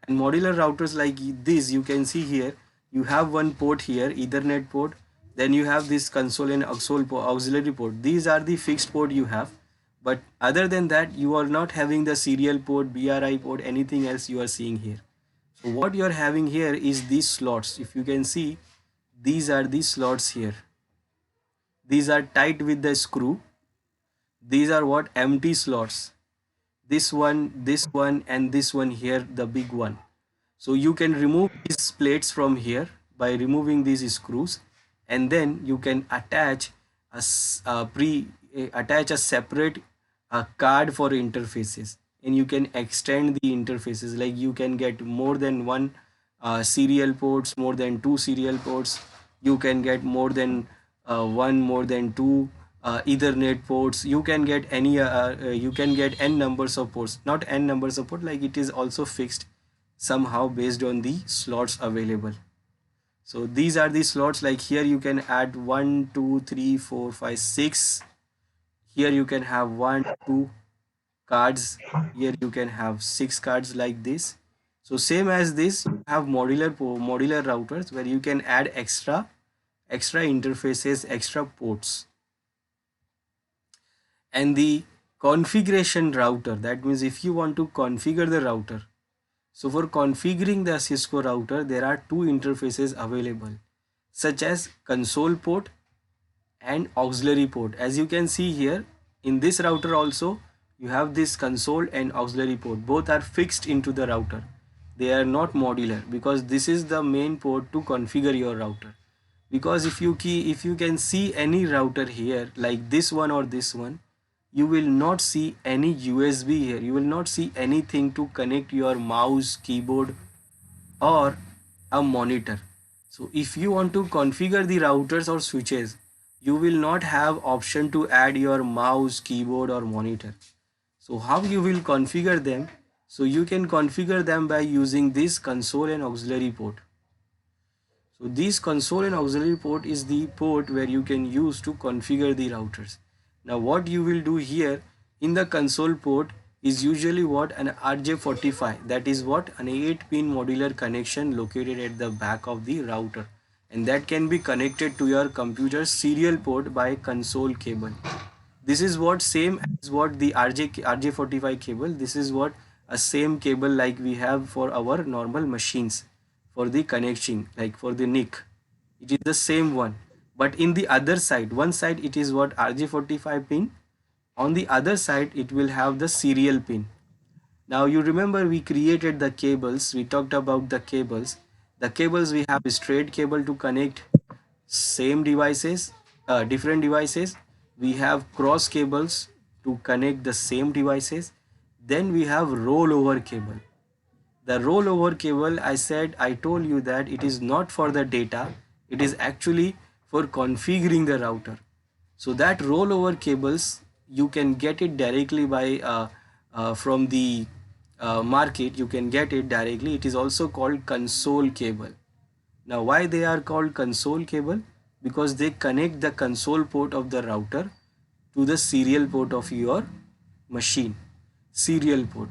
And modular routers like this, you can see here, you have one port here, Ethernet port. Then you have this console and auxiliary port. These are the fixed port you have. But other than that, you are not having the serial port, BRI port, anything else you are seeing here. So what you are having here is these slots. If you can see, these are the slots here. These are tight with the screw. These are what? Empty slots. This one, and this one here, the big one. So you can remove these plates from here by removing these screws, and then you can attach attach a separate card for interfaces, and you can extend the interfaces, like you can get more than one serial ports, more than two serial ports. You can get more than one, more than two Ethernet ports. You can get any you can get n numbers of ports, not n numbers of ports, like it is also fixed somehow based on the slots available. So these are the slots, like here you can add 1 2 3 4 5 6. Here you can have 1 2 cards. Here you can have 6 cards like this. So same as this, you have modular routers where you can add extra interfaces, extra ports. And the configuration router, that means if you want to configure the router, so for configuring the Cisco router, there are two interfaces available, such as console port and auxiliary port. As you can see here, in this router also, you have this console and auxiliary port. Both are fixed into the router. They are not modular, because this is the main port to configure your router. Because if you can see any router here, like this one or this one, you will not see any USB here. You will not see anything to connect your mouse, keyboard, or a monitor. So if you want to configure the routers or switches, you will not have option to add your mouse, keyboard, or monitor. So how you will configure them? So you can configure them by using this console and auxiliary port. So this console and auxiliary port is the port where you can use to configure the routers. Now what you will do here in the console port is usually what? An RJ45, that is what? An 8-pin modular connection located at the back of the router, and that can be connected to your computer's serial port by console cable. This is what same as what the RJ45 cable. This is what a same cable like we have for our normal machines for the connection, like for the NIC. It is the same one, but in the other side, one side it is what? RJ45 pin. On the other side it will have the serial pin. Now you remember we created the cables, we talked about the cables. The cables, we have a straight cable to connect same devices, different devices. We have cross cables to connect the same devices. Then we have rollover cable. The rollover cable, I told you that it is not for the data, it is actually for configuring the router. So that rollover cables, you can get it directly by from the market. You can get it directly. It is also called console cable. Now why they are called console cable? Because they connect the console port of the router to the serial port of your machine, serial port.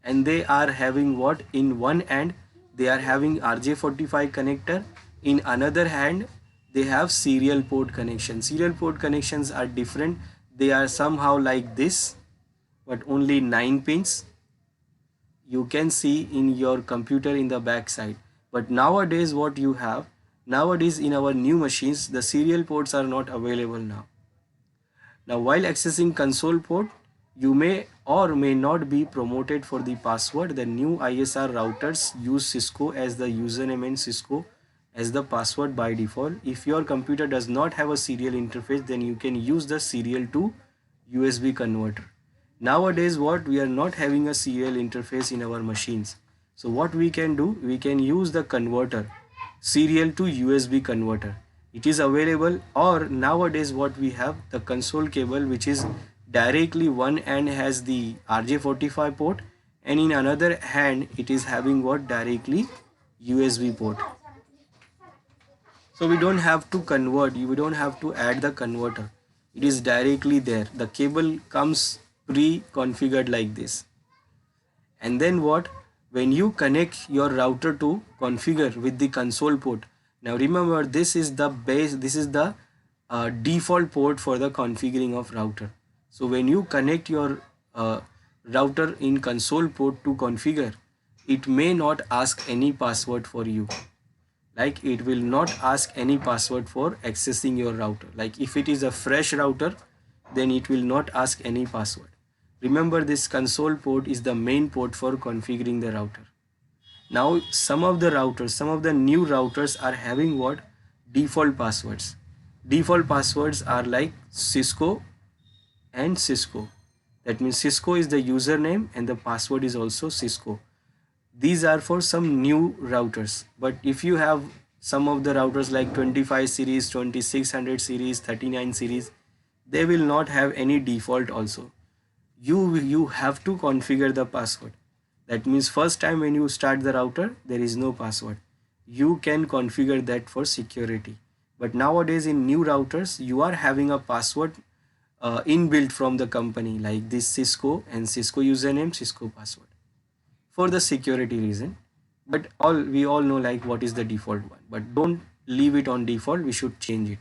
And they are having what? In one end they are having RJ45 connector, in another hand they have serial port connection. Serial port connections are different. They are somehow like this, but only 9 pins. You can see in your computer in the back side, But nowadays what you have, nowadays in our new machines, the serial ports are not available now. Now while accessing console port, you may or may not be promoted for the password. The new ISR routers use Cisco as the username and Cisco as the password by default. If your computer does not have a serial interface, then you can use the serial to USB converter. Nowadays what we are not having a serial interface in our machines. So what we can do, we can use the converter, serial to USB converter. It is available, or nowadays what we have, the console cable, which is directly one end has the RJ45 port, and in another hand it is having what, directly USB port. So we don't have to convert, we don't have to add the converter. It is directly there. The cable comes pre-configured like this. And then what, when you connect your router to configure with the console port, now remember this is the base, this is the default port for the configuring of router. So when you connect your router in console port to configure, it may not ask any password for you. Like it will not ask any password for accessing your router. Like if it is a fresh router, then it will not ask any password. Remember, this console port is the main port for configuring the router. Now some of the routers, some of the new routers are having what, default passwords. Default passwords are like Cisco and Cisco. That means Cisco is the username and the password is also Cisco. These are for some new routers, but if you have some of the routers like 25 series, 2600 series, 39 series, they will not have any default also. You have to configure the password. That means first time when you start the router, there is no password. You can configure that for security. But nowadays in new routers, you are having a password inbuilt from the company, like this Cisco and Cisco username, Cisco password, for the security reason. But we all know like what is the default one, but don't leave it on default, we should change it,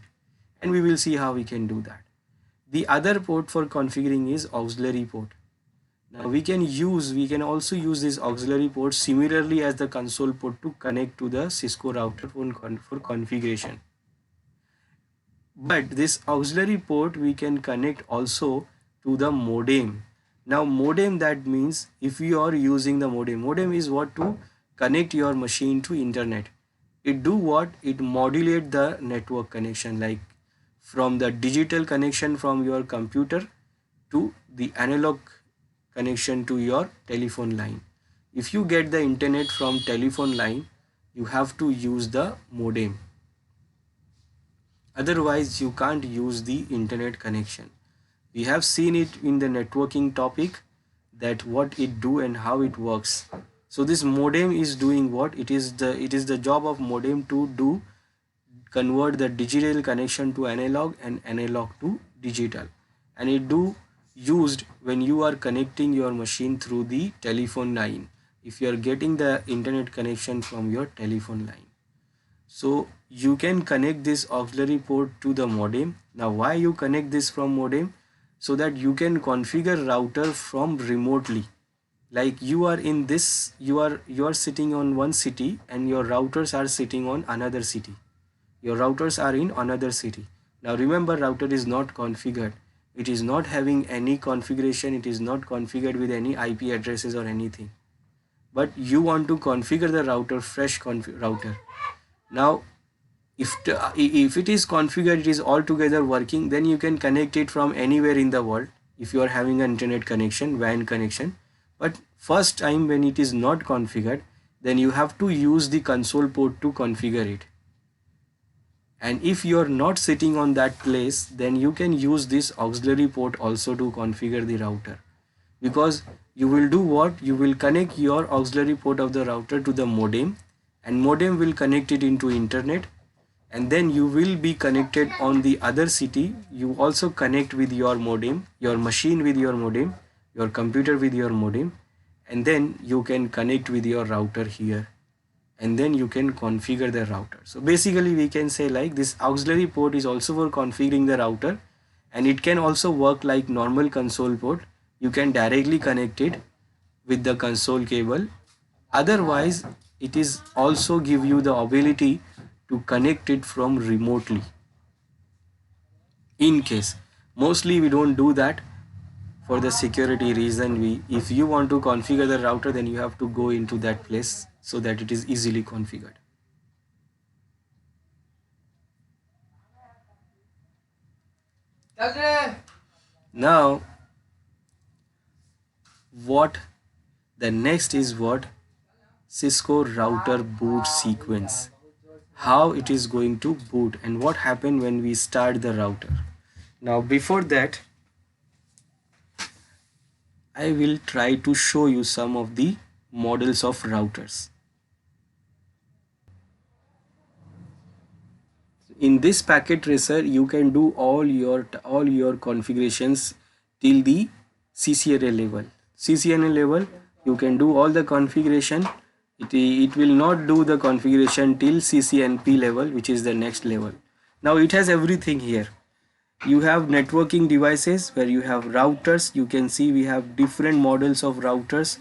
and we will see how we can do that. The other port for configuring is auxiliary port. Now we can also use this auxiliary port similarly as the console port to connect to the Cisco router for configuration. But this auxiliary port we can connect also to the modem. Now modem, that means if you are using the modem is what, to connect your machine to internet. It do what, it modulate the network connection, like from the digital connection from your computer to the analog connection to your telephone line. If you get the internet from telephone line, you have to use the modem. Otherwise you can't use the internet connection. We have seen it in the networking topic, that what it do and how it works. So this modem is doing what, it is the job of modem to convert the digital connection to analog and analog to digital, and it do used when you are connecting your machine through the telephone line, if you are getting the internet connection from your telephone line. So you can connect this auxiliary port to the modem. Now why you connect this from modem? So that you can configure router from remotely. Like you are in this, you are sitting on one city and your routers are sitting on another city. Your routers are in another city. Now remember, router is not configured. It is not having any configuration. It is not configured with any IP addresses or anything. But you want to configure the router, fresh router. Now if it is configured, it is altogether working, then you can connect it from anywhere in the world if you are having an internet connection, WAN connection. But first time when it is not configured, then you have to use the console port to configure it. And if you are not sitting on that place, then you can use this auxiliary port also to configure the router. Because you will do what, you will connect your auxiliary port of the router to the modem, and modem will connect it into internet, and then you will be connected on the other city. You also connect with your modem, your machine with your modem, your computer with your modem, and then you can connect with your router here, and then you can configure the router. So basically we can say like this auxiliary port is also for configuring the router, and it can also work like normal console port. You can directly connect it with the console cable. Otherwise it is also give you the ability to connect it from remotely. In case, mostly we don't do that for the security reason. We, if you want to configure the router, then you have to go into that place so that it is easily configured. Now what the next is what Cisco router boot sequence, how it is going to boot and what happened when we start the router. Now before that, I will try to show you some of the models of routers. In this packet tracer you can do all your configurations till the CCNA level. CCNA level you can do all the configuration. It will not do the configuration till CCNP level, which is the next level. Now it has everything here. You have networking devices where you have routers. You can see we have different models of routers.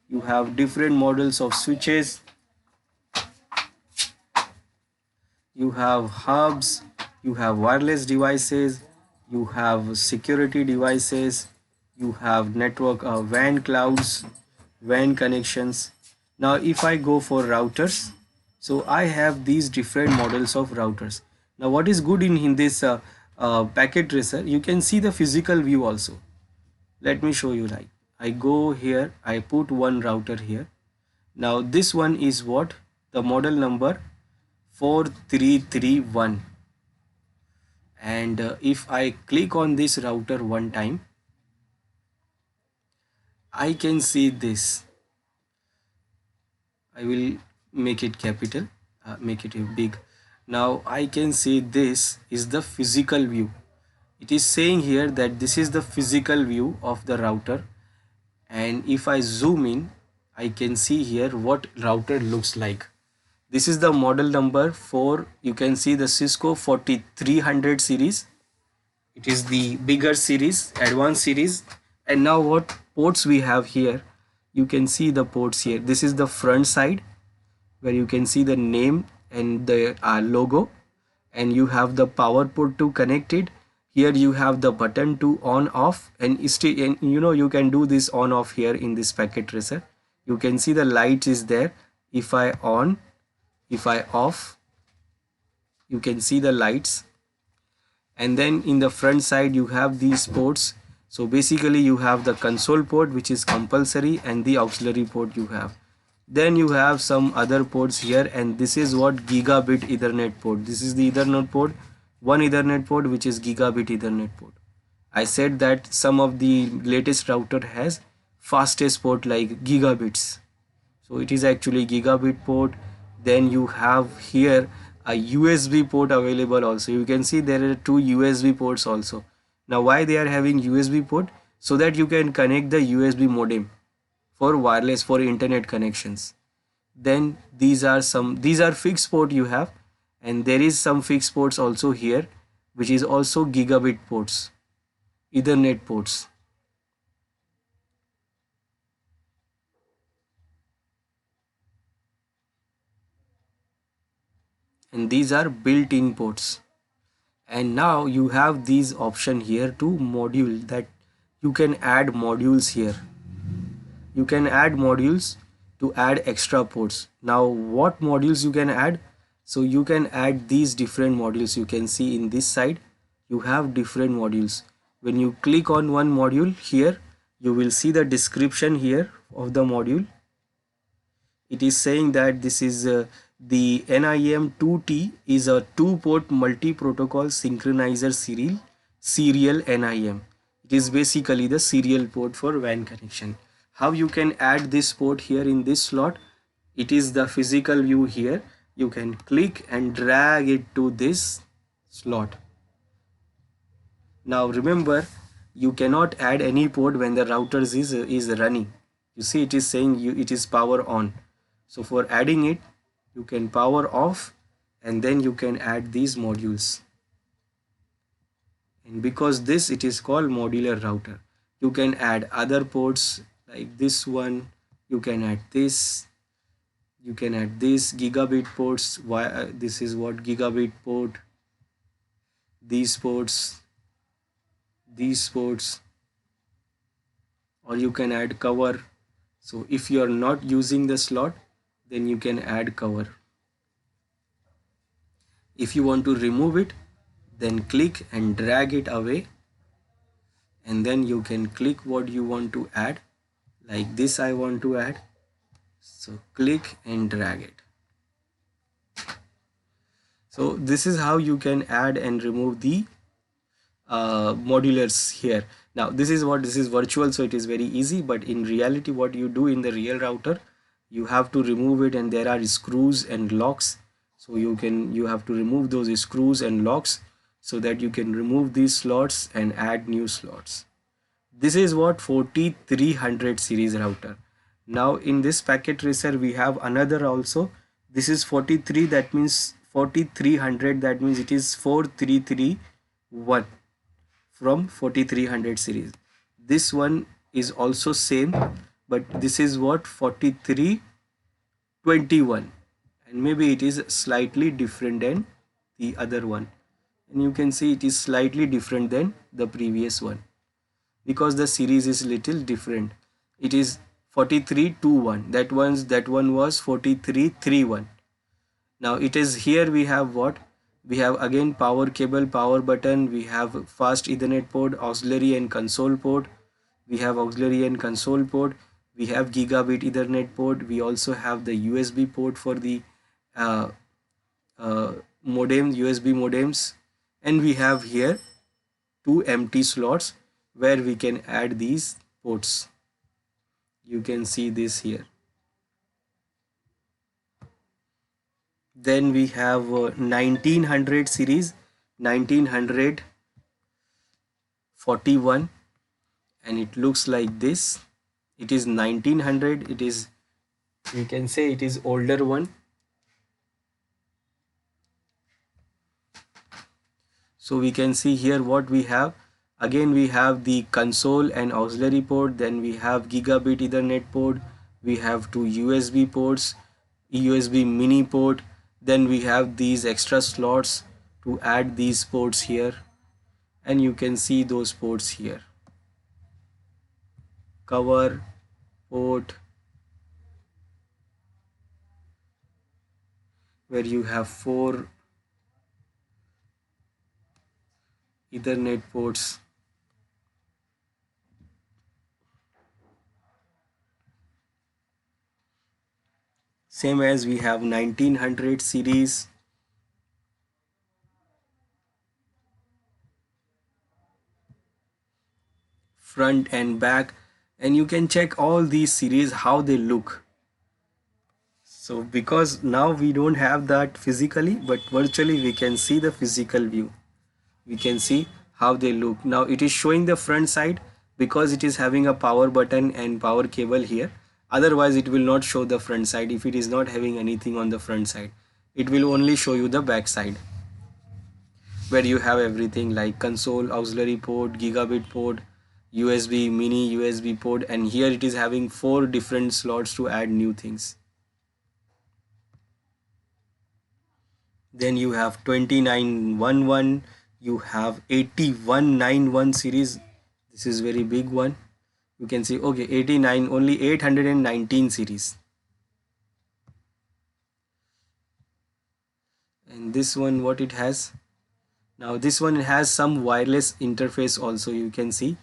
You have different models of switches. You have hubs, you have wireless devices, you have security devices, you have network WAN clouds, WAN connections. Now if I go for routers, so I have these different models of routers. Now what is good in this packet tracer, you can see the physical view also. Let me show you. Like I go here, I put one router here. Now this one is what? The model number 4331, and if I click on this router one time, I can see this. I will make it capital, make it big. Now I can see this is the physical view. It is saying here that this is the physical view of the router, and if I zoom in, I can see here what router looks like. This is the model number 4. You can see the Cisco 4300 series. It is the bigger series, advanced series. And now what ports we have here, you can see the ports here. This is the front side where you can see the name and the logo, and you have the power port to connect it. Here you have the button to on off, and you can do this on off here in this packet tracer. You can see the light is there. If I on, if I off, you can see the lights. And then in the front side you have these ports. So basically you have the console port, which is compulsory, and the auxiliary port you have. Then you have some other ports here, and this is what gigabit Ethernet port. This is the Ethernet port, one Ethernet port, which is gigabit Ethernet port. I said that some of the latest router has fastest port like gigabits. So it is actually gigabit port. Then you have here a USB port available also. You can see there are two USB ports also. Now why they are having USB port? So that you can connect the USB modem for wireless, for internet connections. Then these are fixed port you have, and there is some fixed ports also here, which is also gigabit ports, Ethernet ports. And these are built-in ports. And now you have these option here to module, that you can add modules here. You can add modules to add extra ports. Now what modules you can add? So you can add these different modules. You can see in this side you have different modules. When you click on one module here, you will see the description here of the module. It is saying that this is the NIM2T is a 2-port multi-protocol synchronizer serial NIM. It is basically the serial port for WAN connection. How you can add this port here in this slot? It is the physical view here. You can click and drag it to this slot. Now remember, you cannot add any port when the router is running. You see it is saying it is power on. So for adding it, you can power off, and then you can add these modules. And because this, it is called modular router. You can add other ports like this one. You can add this. You can add this gigabit ports. Why this is what gigabit port, these ports, these ports, or you can add cover. So if you are not using the slot, then you can add cover. If you want to remove it, then click and drag it away, and then you can click what you want to add. Like this I want to add, so click and drag it. So this is how you can add and remove the modulars here. Now this is virtual, so it is very easy, but in reality what you do in the real router, you have to remove it, and there are screws and locks. So you have to remove those screws and locks so that you can remove these slots and add new slots. This is what 4300 series router. Now in this packet tracer we have another also. This is 43, that means 4300, that means it is 4331 from 4300 series. This one is also same, but this is what 4321, and maybe it is slightly different than the other one, and you can see it is slightly different than the previous one because the series is little different. It is 4321, that one was 4331. Now it is here we have what? We have again power cable, power button, we have fast Ethernet port, auxiliary and console port. We have auxiliary and console port. We have gigabit Ethernet port. We also have the USB port for the uh, modem, USB modems. And we have here two empty slots where we can add these ports. You can see this here. Then we have 1900 series, 1941, and it looks like this. It is 1900. It is, we can say it is older one. So we can see here what we have. Again we have the console and auxiliary port, then we have gigabit Ethernet port, we have two USB ports, USB mini port, then we have these extra slots to add these ports here, and you can see those ports here. Cover, port, where you have four Ethernet ports. Same as we have 1900 series. Front and back, and you can check all these series how they look. So because now we don't have that physically, but virtually we can see the physical view. We can see how they look. Now it is showing the front side because it is having a power button and power cable here. Otherwise it will not show the front side if it is not having anything on the front side. It will only show you the back side, where you have everything like console, auxiliary port, gigabit port, USB, mini USB port, and here it is having four different slots to add new things. Then you have 2911, you have 8191 series. This is very big one. You can see, okay, 89, only 819 series. And this one, what it has? Now this one has some wireless interface also. You can see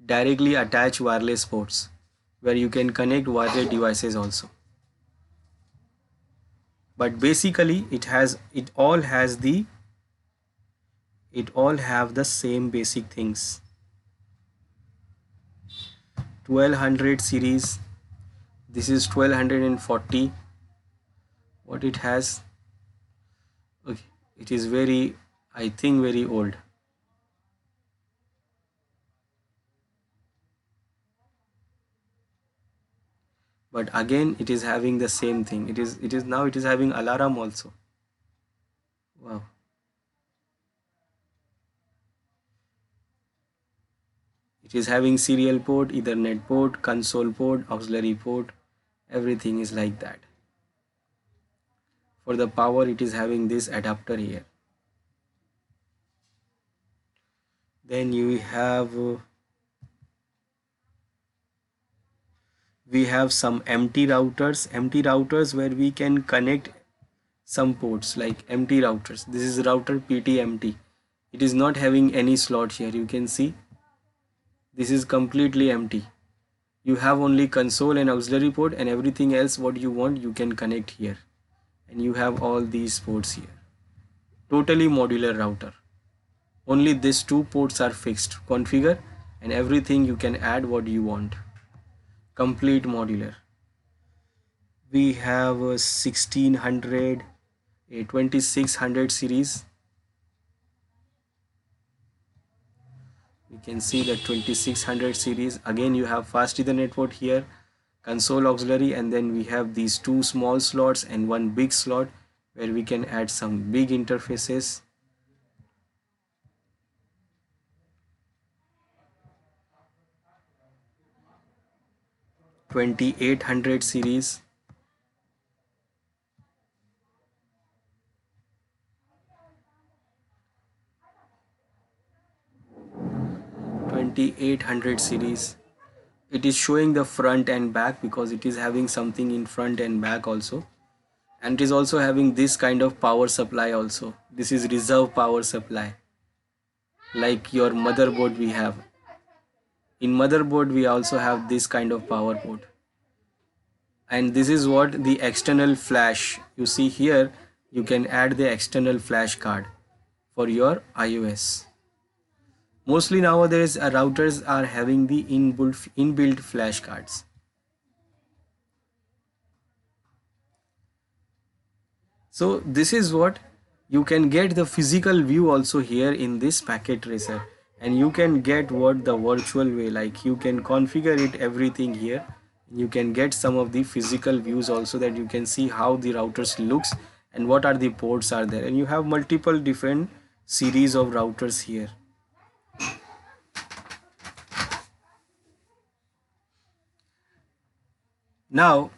directly attached wireless ports where you can connect wireless devices also. But basically it all have the same basic things. 1200 series, this is 1240. What it has? Okay, it is very, I think very old. But again it is having the same thing. It is having alarm also. Wow. It is having serial port, Ethernet port, console port, auxiliary port. Everything is like that. For the power, it is having this adapter here. Then you have we have some empty routers where we can connect some ports, like empty routers. This is router PT empty. It is not having any slot here. You can see this is completely empty. You have only console and auxiliary port, and everything else what you want you can connect here, and you have all these ports here. Totally modular router. Only these two ports are fixed. Configure, and everything you can add what you want. Complete modular. We have a 1600, a 2600 series. You can see the 2600 series. Again, you have fast Ethernet port here, console auxiliary, and then we have these two small slots and one big slot where we can add some big interfaces. $2800 series. $2800 series. It is showing the front and back because it is having something in front and back also, and it is also having this kind of power supply also. This is reserve power supply, like your motherboard we have. In motherboard we also have this kind of power port, and this is what the external flash you see here. You can add the external flash card for your iOS. Mostly nowadays routers are having the inbuilt flash cards. So this is what you can get the physical view also here in this packet tracer, and you can get what the virtual way, like you can configure it everything here. You can get some of the physical views also, that you can see how the routers looks and what are the ports are there, and you have multiple different series of routers here. Now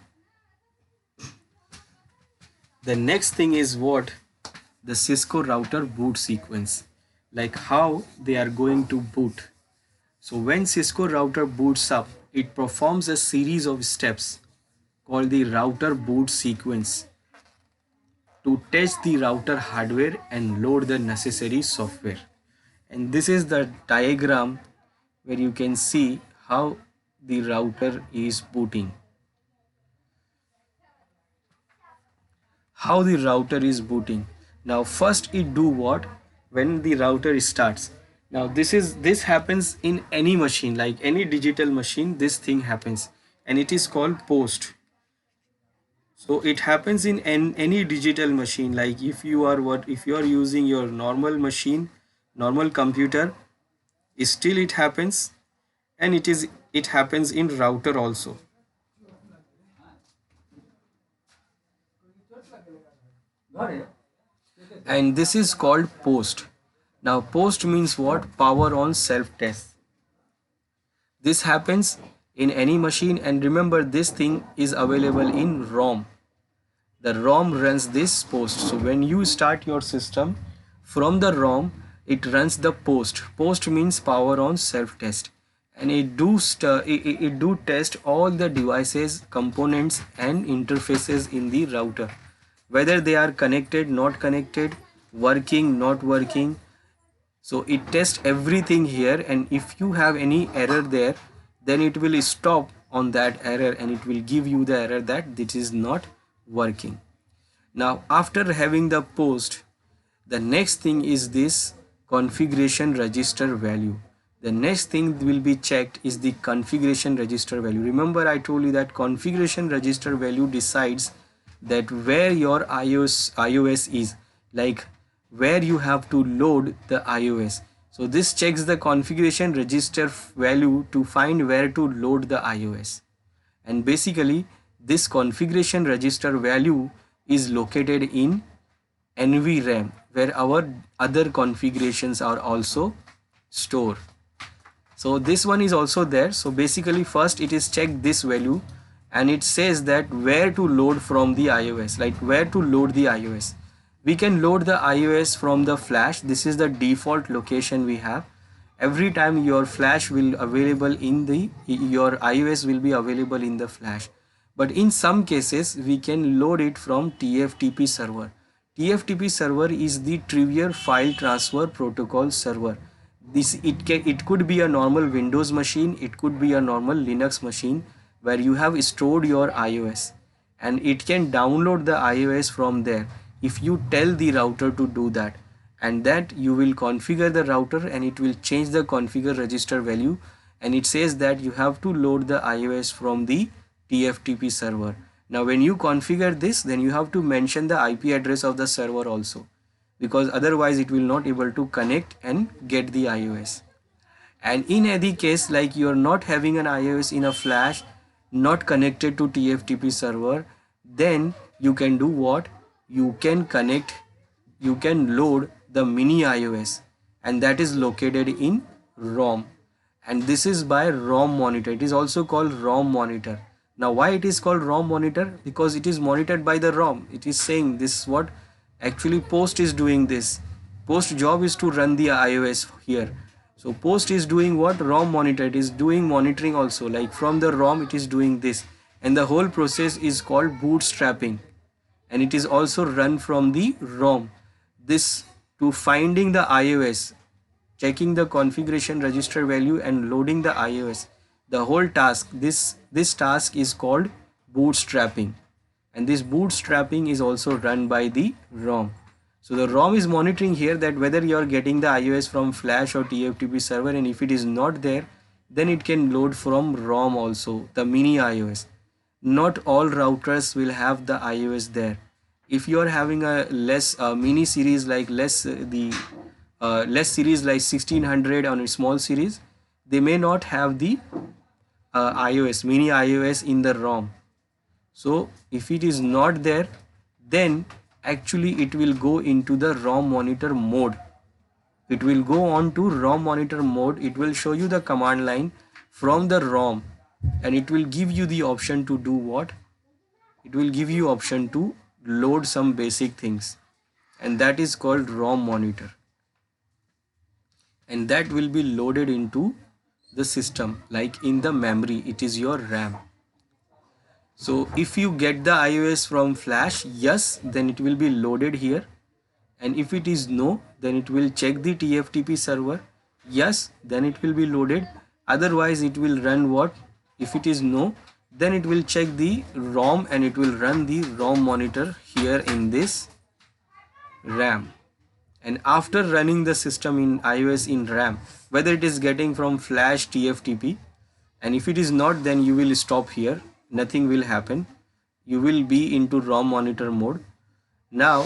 the next thing is what the Cisco router boot sequence, like how they are going to boot. So when Cisco router boots up, it performs a series of steps called the router boot sequence to test the router hardware and load the necessary software. And this is the diagram where you can see how the router is booting. How the router is booting. Now first it do what? When the router starts. Now this happens in any machine, like any digital machine, this thing happens, and it is called post. So it happens in any digital machine, like if you are using your normal machine, normal computer, still it happens, and it happens in router also. And this is called post. Now post means what? Power on self test. This happens in any machine, and remember this thing is available in ROM. The ROM runs this post. So when you start your system from the ROM, it runs the post. Post means power on self test, and it do test all the devices, components and interfaces in the router, whether they are connected, not connected, working, not working. So it tests everything here, and if you have any error there, then it will stop on that error and it will give you the error that this is not working. Now after having the post, the next thing is this configuration register value. The next thing will be checked is the configuration register value. Remember I told you that configuration register value decides that where your iOS is, like where you have to load the iOS. So this checks the configuration register value to find where to load the iOS. And basically this configuration register value is located in NVRAM, where our other configurations are also stored. So this one is also there. So basically first it is checked this value, and it says that where to load from the iOS, like where to load the iOS. We can load the iOS from the flash. This is the default location we have. Every time your flash will available in the your iOS will be available in the flash. But in some cases we can load it from TFTP server. TFTP server is the Trivial File Transfer Protocol server. It could be a normal Windows machine, it could be a normal Linux machine where you have stored your iOS, and it can download the iOS from there if you tell the router to do that. And that you will configure the router and it will change the configure register value, and it says that you have to load the iOS from the TFTP server. Now when you configure this, then you have to mention the IP address of the server also, because otherwise it will not able to connect and get the iOS. And in any case, like you're not having an iOS in a flash, not connected to TFTP server, then you can do what? You can connect, you can load the mini iOS, and that is located in ROM. And this is by ROM monitor. It is also called ROM monitor. Now why it is called ROM monitor? Because it is monitored by the ROM. It is saying this is what actually post is doing. This post job is to run the iOS here. So post is doing what? ROM monitor. It is doing monitoring also, like from the ROM it is doing this, and the whole process is called bootstrapping, and it is also run from the ROM. This to finding the iOS, checking the configuration register value and loading the iOS. The whole task, this task is called bootstrapping, and this bootstrapping is also run by the ROM. So the ROM is monitoring here that whether you are getting the iOS from flash or TFTP server, and if it is not there, then it can load from ROM also, the mini iOS. Not all routers will have the iOS there. If you are having a less mini series, like less the less series like 1600 on a small series, they may not have the iOS, mini iOS in the ROM. So if it is not there, then actually it will go into the ROM monitor mode. It will go on to ROM monitor mode. It will show you the command line from the ROM, and it will give you the option to do what? It will give you option to load some basic things, and that is called ROM monitor, and that will be loaded into the system, like in the memory. It is your RAM. So if you get the iOS from flash, yes, then it will be loaded here, and if it is no, then it will check the TFTP server. Yes, then it will be loaded. Otherwise it will run what? If it is no, then it will check the ROM and it will run the ROM monitor here in this RAM. And after running the system in iOS in RAM, whether it is getting from flash, TFTP, and if it is not, then you will stop here, nothing will happen, you will be into ROM monitor mode. Now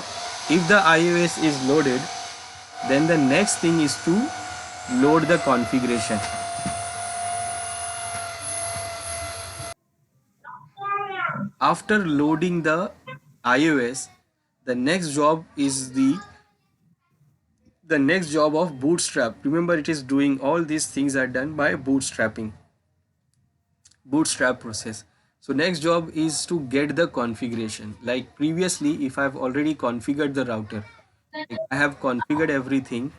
if the iOS is loaded, then the next thing is to load the configuration. After loading the iOS, the next job is the next job of bootstrap. Remember, it is doing all these things are done by bootstrap process. So next job is to get the configuration. Like previously, if I've already configured the router, like I have configured everything,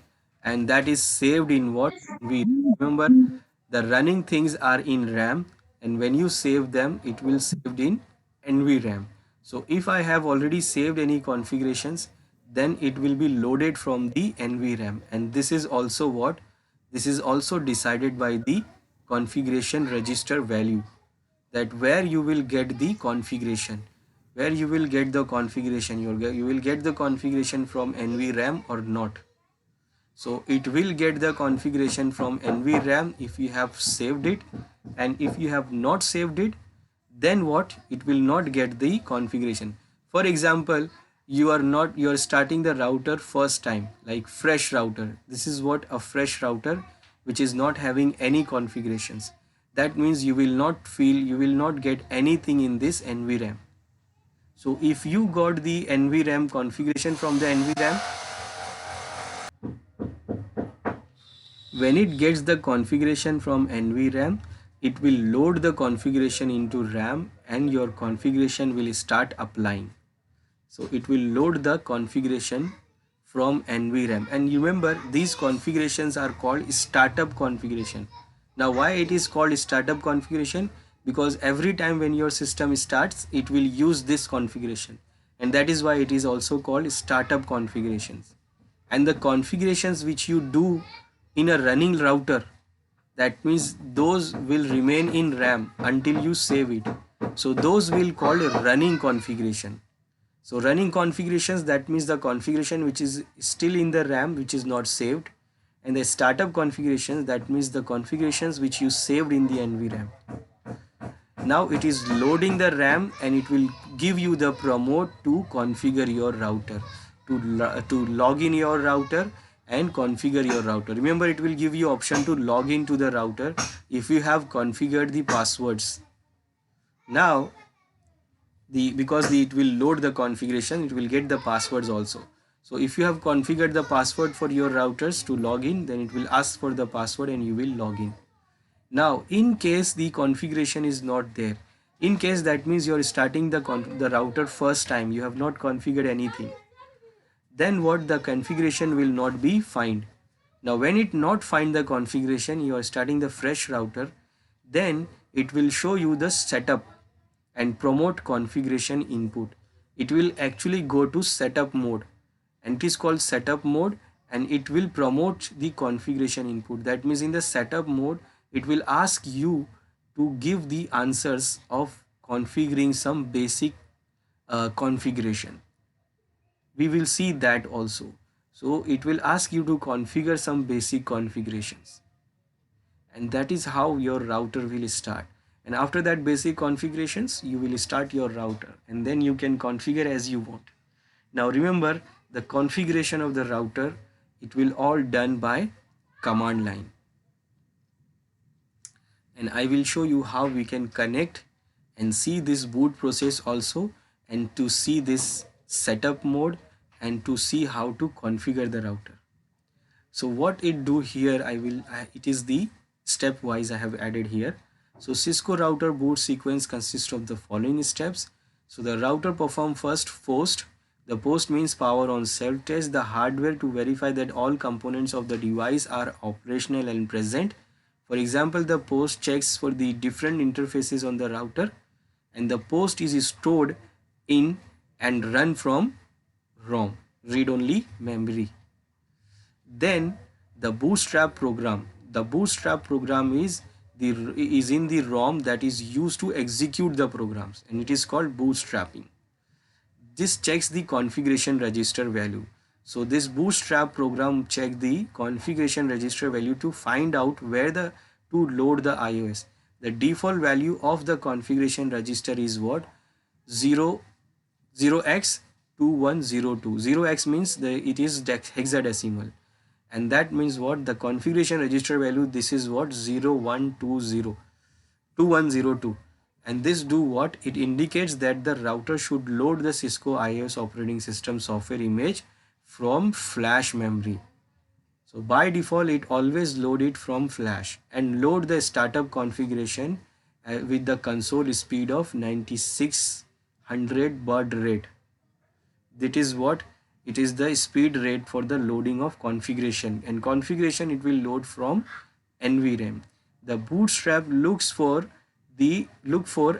and that is saved in what? We remember the running things are in RAM, and when you save them, it will saved in NVRAM. So if I have already saved any configurations, then it will be loaded from the NVRAM, and this is also what? This is also decided by the configuration register value, that where you will get the configuration, where you will get the configuration, you will get the configuration from NVRAM or not. So it will get the configuration from NVRAM if you have saved it, and if you have not saved it, then what? It will not get the configuration. For example, you are starting the router first time, like fresh router. This is what a fresh router, which is not having any configurations. That means you will not get anything in this NVRAM. So if you got the NVRAM configuration from the NVRAM, when it gets the configuration from NVRAM, it will load the configuration into RAM, and your configuration will start applying. So it will load the configuration from NVRAM, and remember these configurations are called startup configuration. Now why it is called startup configuration? Because every time when your system starts it will use this configuration, and that is why it is also called startup configurations. And the configurations which you do in a running router, that means those will remain in RAM until you save it. So those will called a running configuration. So running configurations, that means the configuration which is still in the RAM which is not saved, and the startup configurations, that means the configurations which you saved in the NVRAM. Now it is loading the RAM and it will give you the promote to configure your router, to log in your router and configure your router. Remember, it will give you option to log into the router if you have configured the passwords. Now it will load the configuration, it will get the passwords also. So if you have configured the password for your routers to log in, then it will ask for the password and you will log in. Now in case the configuration is not there, in case that means you're starting the router first time, you have not configured anything, then what, the configuration will not be find. Now when it not find the configuration, you are starting the fresh router, then it will show you the setup and promote configuration input. It will actually go to setup mode, and it is called setup mode, and it will promote the configuration input. That means in the setup mode it will ask you to give the answers of configuring some basic configuration. We will see that also. So it will ask you to configure some basic configurations, and that is how your router will start. And after that basic configurations, you will start your router, and then you can configure as you want. Now remember, the configuration of the router, it will all done by command line, and I will show you how we can connect and see this boot process also, and to see this setup mode, and to see how to configure the router. So what it do here, it is the stepwise I have added here. So Cisco router boot sequence consists of the following steps. So the router perform first post. The post means power on self test the hardware to verify that all components of the device are operational and present. For example, the post checks for the different interfaces on the router, and the post is stored in and run from ROM, read only memory. Then the bootstrap program. The bootstrap program is in the ROM that is used to execute the programs, and it is called bootstrapping. This checks the configuration register value. So this bootstrap program checks the configuration register value to find out where to load the iOS. The default value of the configuration register is what? 0x2102. 0x means it is hexadecimal, and that means what, the configuration register value, this is what, 2102, and this do what, it indicates that the router should load the Cisco iOS operating system software image from flash memory. So by default it always load it from flash, and load the startup configuration with the console speed of 9600 baud rate. That is what, it is the speed rate for the loading of configuration, and configuration it will load from NVRAM. The bootstrap looks for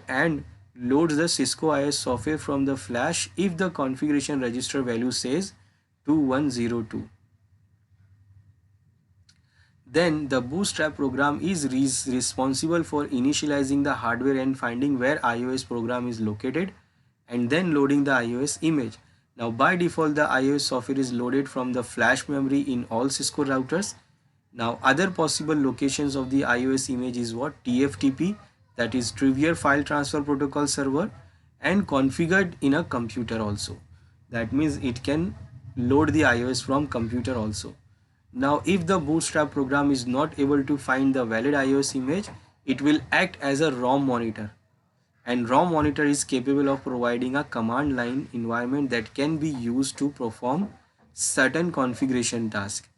and loads the Cisco IS software from the flash if the configuration register value says 2102. Then the bootstrap program is responsible for initializing the hardware and finding where iOS program is located, and then loading the iOS image. Now by default the iOS software is loaded from the flash memory in all Cisco routers. Now other possible locations of the iOS image is what? TFTP, that is Trivial File Transfer Protocol server, and configured in a computer also. That means it can load the iOS from computer also. Now if the bootstrap program is not able to find the valid iOS image, it will act as a ROM monitor, and ROM monitor is capable of providing a command line environment that can be used to perform certain configuration tasks,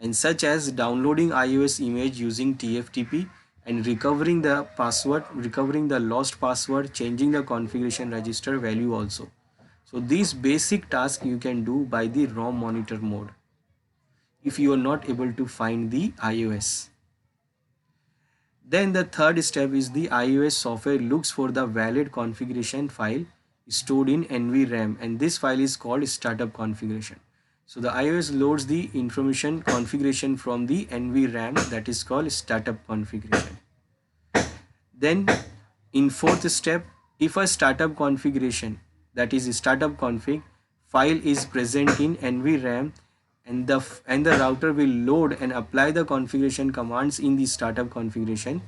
and such as downloading iOS image using TFTP and recovering the password, recovering the lost password, changing the configuration register value also. So these basic tasks you can do by the ROM monitor mode if you are not able to find the iOS. Then the third step is the iOS software looks for the valid configuration file stored in NVRAM, and this file is called startup configuration. So the iOS loads the information configuration from the NVRAM, that is called startup configuration. Then in fourth step, if a startup configuration, that is startup config file is present in NVRAM, and the router will load and apply the configuration commands in the startup configuration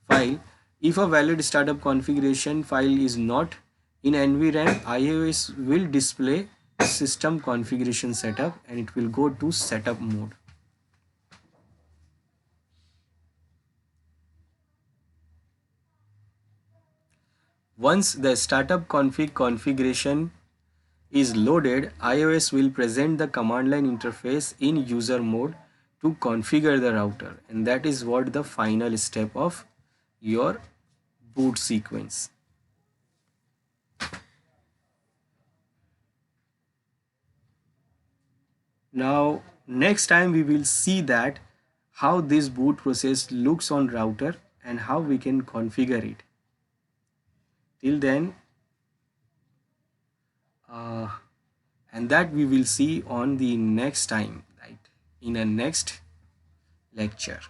file. If a valid startup configuration file is not in NVRAM, iOS will display system configuration setup and it will go to setup mode. Once the startup config configuration is loaded, iOS will present the command line interface in user mode to configure the router, and that is what the final step of your boot sequence. Now next time we will see that how this boot process looks on router and how we can configure it. Till then, uh, and that we will see on the next time, right, in a next lecture.